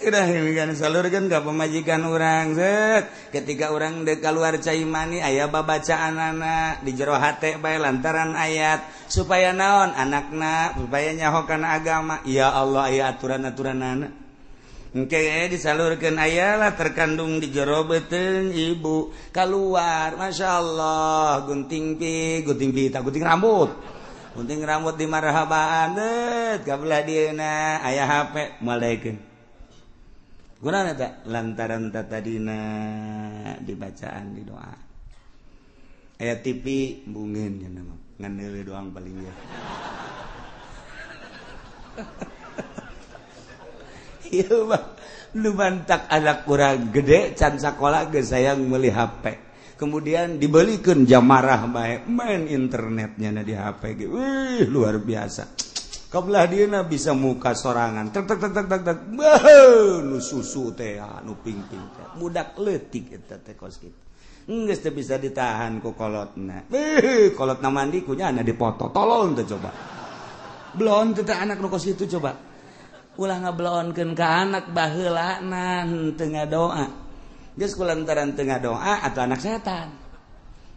udah kan salurkeun ka pamajikan urang set ketika urang deuk kaluar cai mani aya babacaanana di jero hate bae lantaran ayat supaya naon anakna supaya nyaho kana agama ya Allah aya aturan-aturanana disalurkan ayalah terkandung di jero beuteung ibu keluar Masya Allah gunting rambut di marhabaan kabelah dieuna aya HP malaikeun kunaon eta lantaran tadina dibacaan di doa aya TV bungeun nya nama ngan deuleu doang paling ya iya mah lu mantak anak kurang gede can sakola geus sayang meuli HP kemudian dibelikeun jamarah bae main internetnya na di HP ge wih luar biasa kabelah dieuna bisa muka sorangan tek nu susu teh nu ping-ping teh budak leutik eta teh kos kitu geus teu bisa ditahan ku kolotna kolotna mandi kunyana dipoto tolong teh coba belon teh anak nu kos kitu coba ulah ngabelonkeun ka anak baheulana teu ngadoa geus kulantaran teu ngadoa atuh anak setan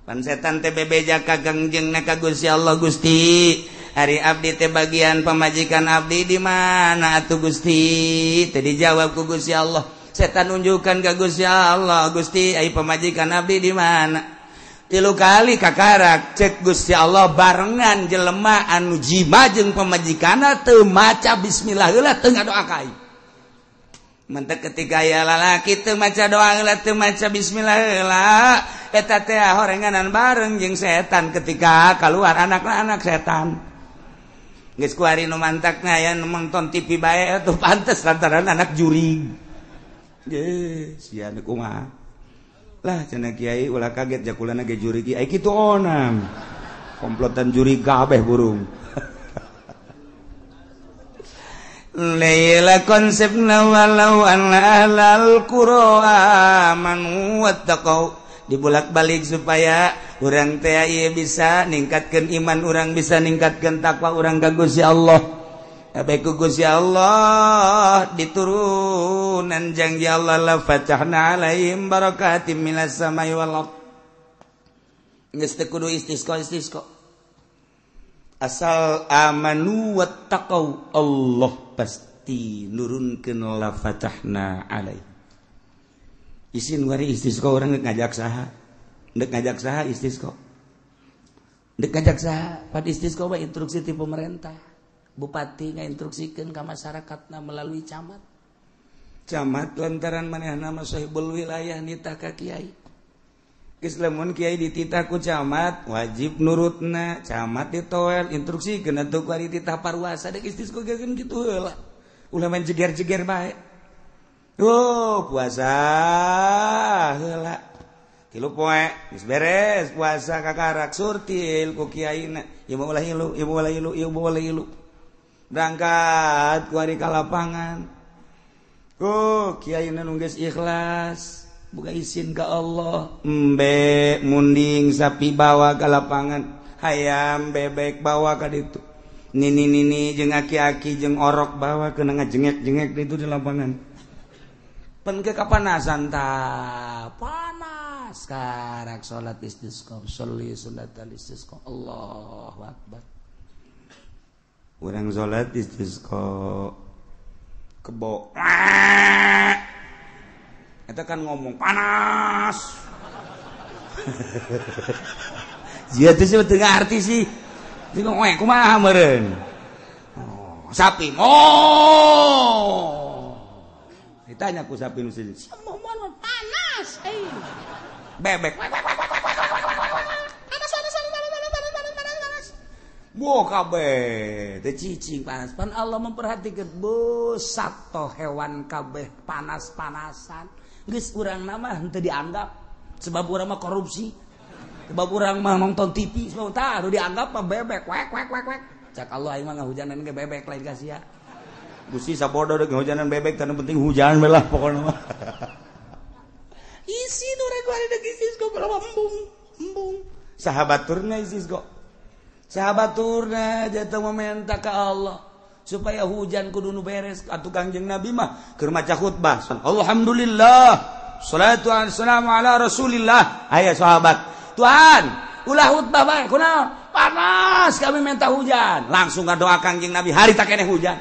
pan setan teh bebeja ka gangjengna ka Gusti Allah Gusti ari abdi teh bagian pamajikan abdi di mana atuh Gusti teh dijawab ku Gusti Allah setan nunjukkan ka Gusti Allah Gusti ai pamajikan abdi di mana 3 kali kakarak cek Gusti Allah barengan jelema anu jima jeung pamajikanna teu maca bismillah heula teu ngadoa ka aing mentek ketika aya lalaki teu maca doa heula teu maca bismillah heula eta teh horenganan bareng jeung setan ketika keluar anak-anak setan geus ku ari nu mantakna aya nu nonton TV bae atuh pantes lantaran anak jurig ge sia nu kumaha lah cenah kiai ulah kaget jakulana ge juri kiai kitu onam komplotan juri kabeh burung laila konsepna walau anna ahlal qura amanu wattaqau dibulak-balik supaya urang teh ieu bisa ningkatkeun iman urang bisa ningkatkeun takwa urang ka Gusti Allah Abeku Gusti Allah diturunan janji Allah la fatahna alaihim barakatim minas samai wal ardh geus teu kudu istisqa asal amanu wattaqau Allah pasti nurunkeun la fatahna alaihim isin wari istisqa urang ngajak saha deuk ngajak saha istisqa deuk ngajak saha pad istisqa bae instruksi ti pemerintah bupati ngainstruksikeun ka masyarakatna melalui camat lantaran manehna mah sahibul wilayah nitah ka kiai geus lamun kiai dititah ku camat wajib nurutna camat ditoel instruksikeun atuh ku ari titah parwasa deuk istisqa geun kitu heula ulah main jeger-jeger bae puasa heula 3 poe geus beres puasa kakarak surtil ku kiaina ieu ulah ilu berangkat ku ari ka lapangan kiai nu geus ikhlas buka izin ka Allah embe munding sapi bawa ka lapangan hayam bebek bawa ka ditu nini jeung aki-aki jeung orok bawa keuna ngajengek-jengek ditu di lapangan pan ke kapanasan tah panas karak salat istisqa sholli salatal istisqa Allahu akbar urang salat istisqa kebo eta kan ngomong panas sia teh teu ngarti sih bingung kumaha meureun sapi ditanya ku sapi nu sini panas bebek Bo kabeh teh cicing panas. Pan Allah memperhatikan bosat toh hewan kabeh panas-panasan. Geus urang mah henteu dianggap sebab urang mah korupsi. Sebab urang mah nonton TV sebab tah dianggap mah bebek wek. Cak Allah aing mah ngahujanan ge bebek lain ka sia. Gusti sabodo deuk ngahujanan bebek tanu penting hujan we lah pokona mah. Isi nu rek ari deuk isis go berapa embung. Sahabat turna isis go. Sahabat turna jatuh meminta ke Allah supaya hujan kudu nu beres atuh Kangjeng Nabi mah keur maca khutbah alhamdulillah shalatu wassalamu ala rasulillah aya sahabat Tuhan ulah khutbah bae kunaon panas kami minta hujan langsung ngadoa Kangjeng Nabi hari tak keneh hujan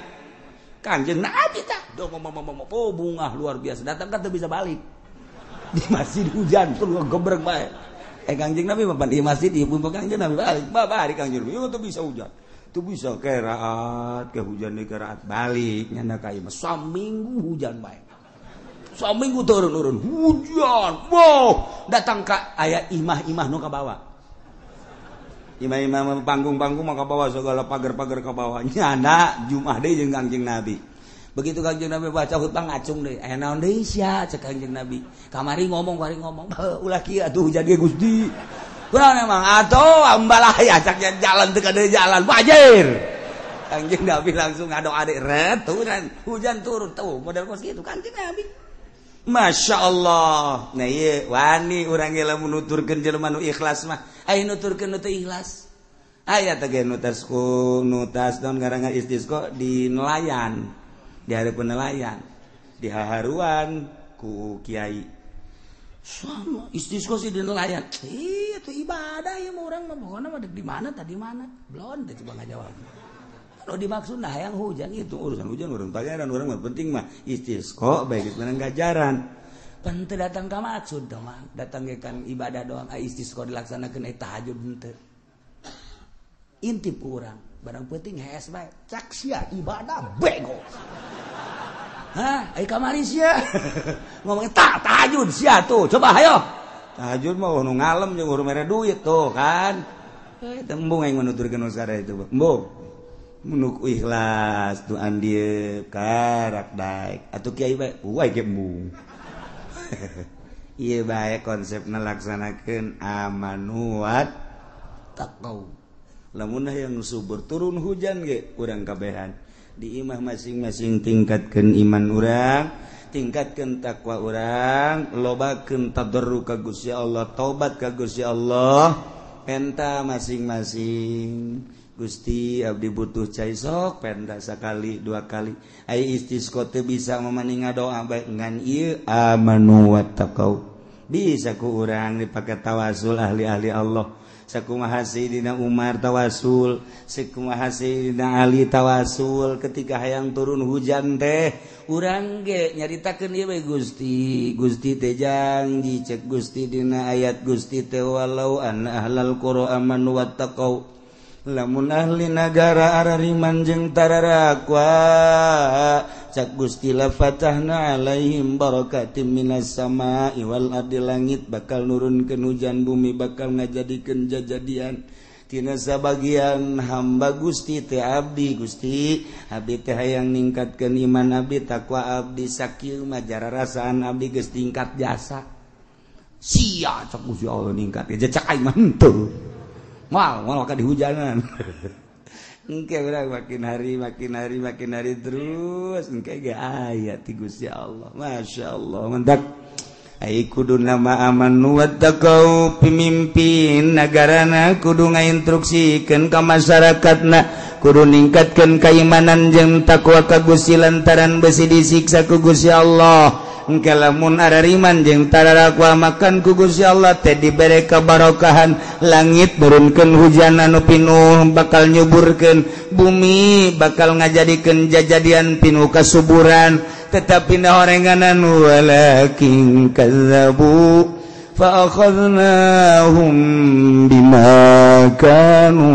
Kanjeng Nabi tak bunga luar biasa datang kan bisa balik di masjid hujan tuh gebrek bae Kanjeng Nabi papan di masjid ibu Kanjeng Nabi balik Kanjeng Nabi tuh bisa hujan tuh bisa keraat ke hujan di keraat balik nyanda ka imah saminggu hujan bae saminggu turun hujan wow datang ka aya imah-imah nu ka bawah imam-imam panggung-panggung maka bawa segala pagar-pagar ke bawah nyana Jumat deui jeung Kanjeng Nabi. Begitu Kanjeng Nabi baca hutbah ngacung deui. Aya naon deui sia cek Kanjeng Nabi. Kamari ngomong ulah kieu atuh hujan ge Gusti. Kunaon emang atuh ambalah ya cak jalan teu kada jalan wajir. Kanjeng Nabi langsung ngadoa deui ret turun hujan turun tuh model kos kitu Kanjeng Nabi. Masya Allah. Nah iya wani urang ge lamun nuturkeun jelema nu ikhlas mah aya nuturkeun nu teu ikhlas aya teh ge nutas naon ngaranna istisqa di nelayan di hareupeun nelayan di haharuan ku kiai sama istisqa sih di nelayan itu ibadah ya urang mah pokona mah di mana tadi mana belum teh coba ngajawab kalau dimaksud nah yang hujan itu urusan hujan urang pangeran urang mah penting mah istisqa baik itu ganjaran pan teu datang ka maksud dong mah datang ge kan ibadah doang istisqa dilaksanakeun tahajud henteu intip urang barang penting hees bae cak sia ibadah bego ai kamari sia ngomong tahajud sia tuh coba hayo tahajud mah nu ngalem jeung urang mere duit tuh kan tembung aing menuturkeun usara itu embung munuk ikhlas tu andieu karak daek atuh kiai bae uai ge embung ieu bae konsepna laksanakeun amanu wat taqau lamun hayang subur turun hujan ge urang kabehan di imah masing-masing tingkatkeun iman urang tingkatkeun takwa urang lobakeun tadarruk ka Gusti Allah taubat ka Gusti Allah penta masing-masing Gusti abdi butuh cai sok penta sakali dua kali ai istisqa teu bisa mamaninga doa bae ngan ieu amanu wattaqau bisa ku urang dipake tawasul ahli-ahli Allah sakumaha Sayyidina Umar tawasul sakumaha Sayyidina Ali tawasul ketika hayang turun hujan teh urang ge nyaritakeun ieu bae Gusti teh janji cek Gusti dina ayat Gusti teh walau anna ahlal qura amanu wattaqau lamun ahli nagara arariman jeung tararakwa cak Gusti la fatahna alaihim barakatim minas sama'i wal ardi langit bakal nurunkeun hujan bumi bakal ngajadikeun jajadian tina sabagian hamba Gusti teh abdi Gusti abdi teh hayang ningkatkeun iman abdi takwa abdi sakieu mah jararasaan abdi geus tingkat jasa sia cak Gusti Allah ningkat aja cak aing mah henteu mal ka dihujanan engke urang makin hari terus engke ge aya ti Gusti Allah masyaallah mentak ai kudu nama amanu wattaqau pimimpin nagarana kudu ngainstruksikeun ka masyarakatna kudu ningkatkeun kaimanan jeung takwa ka Gusti lantaran besi disiksa ku Gusti Allah engke lamun arariman jeung tararakwa makan ku Gusti Allah teh dibere kabarokahan langit nurunkeun hujan anu pinuh bakal nyuburkeun bumi bakal ngajadikeun jajadian pinuh kasuburan tetapi na horenganan walakin kadzabu fa akhadnahum bima kanu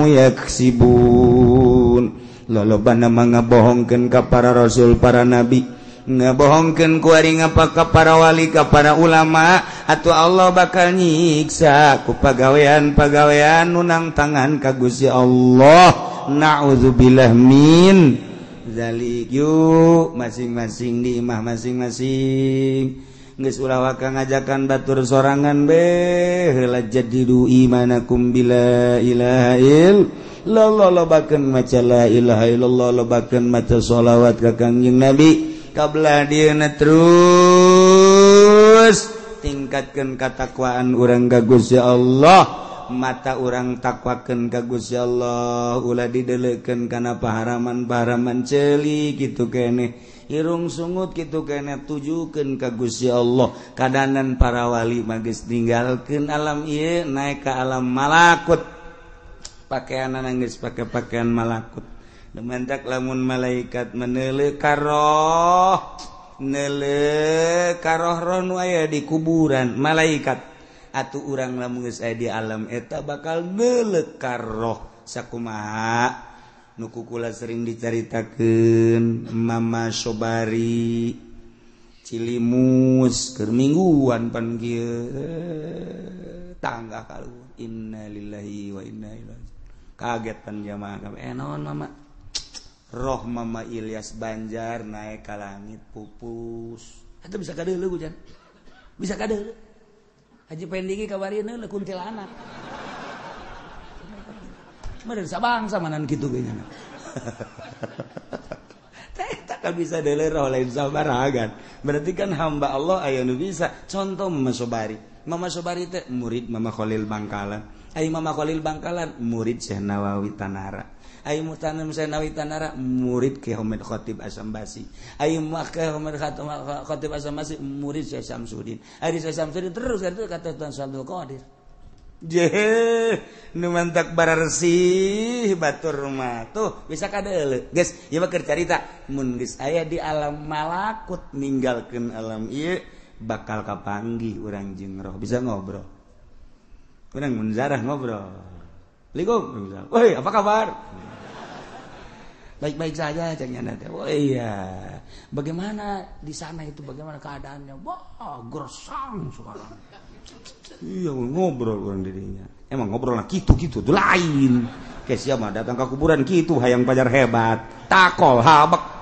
yaksibun lolobana mangabohongkeun ka para rasul para nabi ngabohongkeun ku ari ngapa ka para wali ka para ulama atuh Allah bakal nyiksa ku pagawean-pagawean nu nang tangan ka Gusti Allah naudzubillah min zalik yuk masing-masing di imah masing-masing geus ulah waka ngajakan batur sorangan be heula jadidu imanakum bila ilaha illallah lobakeun maca la ilaha illallah lobakeun maca sholawat ka Kangjeng Nabi kablah dieuna terus tingkatkeun katakwaan urang ka Gusti Allah mata urang takwakeun ka Gusti Allah ulah dideleukeun kana paharaman-paharaman ceuli kitu keneh irung sungut kitu keneh tujukeun ka Gusti Allah kadanan para wali mah geus ninggalkeun alam ieu naek ka alam malakut pakaianna geus pake pakaian malakut Mantak lamun malaikat menele karoh nele karoh roh aya di kuburan malaikat atuh urang lamun geus aya di alam eta bakal nele karoh sakumaha nu kukula sering dicaritakeun Mama Sobari Cilimus keur mingguan pan kieu tangga kaluhur innalillahi wa inna ilaihi kaget pan jamaah kabeh naon mama roh Mama Ilyas Banjar naik ke langit pupus eta bisa kadeuleu hujan bisa kadeuleu Haji Pendiki kabarieun le kuntilanak meureun sabangsa manan kitu ge nya tak bisa deuleu roh lain sabaragan berarti kan hamba Allah aya nu bisa contoh Mama Sobari teh murid Mama Khalil Bangkalan ai Mama Khalil Bangkalan murid Syekh Nawawi Tanara ai Mutanam Syekh Nawawi Tanara murid Ki Hamid Khatib Asambasi ai Ki Hamid Khatib Asambasi murid Syekh Samsudin ai Syekh Samsudin terus kata Tuan Abdul Qadir jeh nu mantak bararsi batur mah tuh bisa kadeuleu geus ieu mah keur carita mun geus aya di alam malakut ninggalkeun alam ieu bakal kapanggih urang jeung roh bisa ngobrol urang mun zarah ngobrol Assalamualaikum woi apa kabar baik-baik saja caknya nanti oh iya bagaimana di sana itu bagaimana keadaannya wah gersang sekarang iya ngobrol orang dirinya emang ngobrol lah gitu tuh lain kayak siapa datang ke kuburan gitu hayang pajar hebat takol habak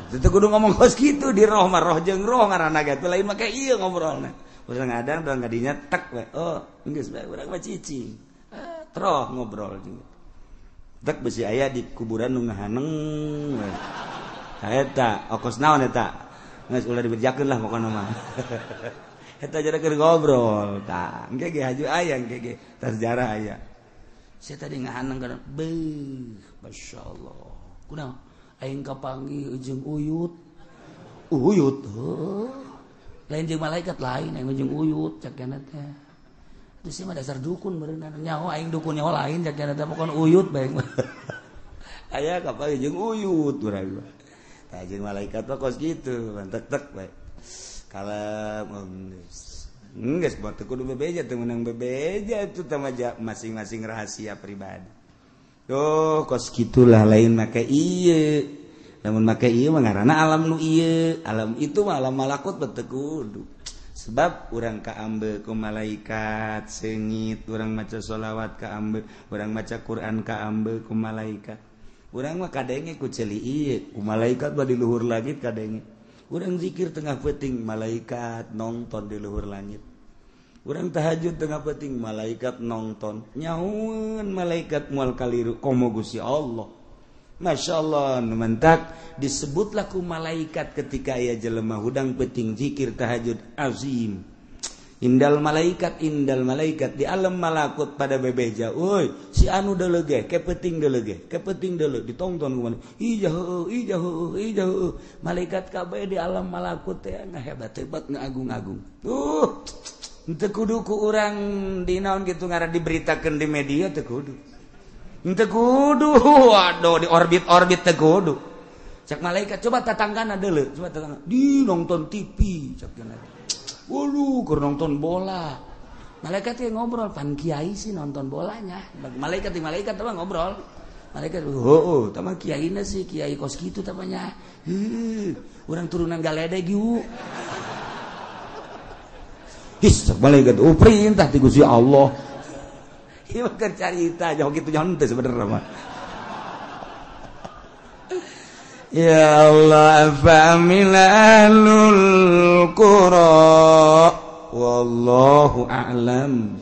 itu kudu ngomong kos gitu di roh mah roh jeung roh ngaranna gitu lain mah kayak iya ngobrolna urang ngadang urang ngadinya tek we oh geus bae urang mah cicing troh ngobrol juga tek besi aya di kuburan nu ngahaneng eta okos naon eta geus ulah diberjakeun lah pokona mah eta jara keur ngobrol tah engke ge haju aya engke ge sejarah aya saya tadi ngahaneng kana beuh masyaallah kunaon aing kapanggih jeung uyut lain jeung malaikat lain aing jeung uyut cak kana teh terus mah dasar dukun beureunan nyaho aing dukun nyaho lain cak kana teh pokon uyut bae aya kapanggih jeung uyut urang mah tah jeung malaikat mah kos kitu tek-tek bae kalem geus buat kudu bebeja teu meunang bebeja itu teh masing-masing rahasia pribadi tuh kos kitulah lain make ieu lamun make ieu mah ngaranna alam nu ieu alam itu mah alam malakut teu kudu sebab urang kaambe ku malaikat seungit urang maca sholawat kaambe urang maca Quran kaambe ku malaikat urang mah kadenge ku ceuli ieu ku malaikat mah di luhur langit kadenge urang zikir tengah peuting malaikat nonton di luhur langit urang tahajud tengah peuting malaikat nonton nyahoeun malaikat moal kaliru komo Gusti Allah masyaallah nu mantak disebutlah ku malaikat ketika aya jelema hudang peuting zikir tahajud azim indal malaikat di alam malakut pada bebeja euy si anu deuleu ge ke peuting deuleu ditonton ku mana ijah malaikat kabeh di alam malakut teh ngahebat-hebat ngaagung-agung teu kudu ku urang dinaon kitu ngaran diberitakeun di media teu kudu waduh di orbit teu kudu cak malaikat coba tatanggana deuleu coba tatangga di nonton TV cak kana waduh keur nonton bola malaikat teh ngobrol pan kiai sih nonton bolanya malaikat mah ngobrol malaikat tah mah kiaina sih kiai kos kitu tah nya urang turunan galedeg yuk his malaikat perintah ti Gusti Allah ieu keur carita jauh kitu jangan teh sebenarnya mah ya Allah fa'amilul qura wallahu a'lam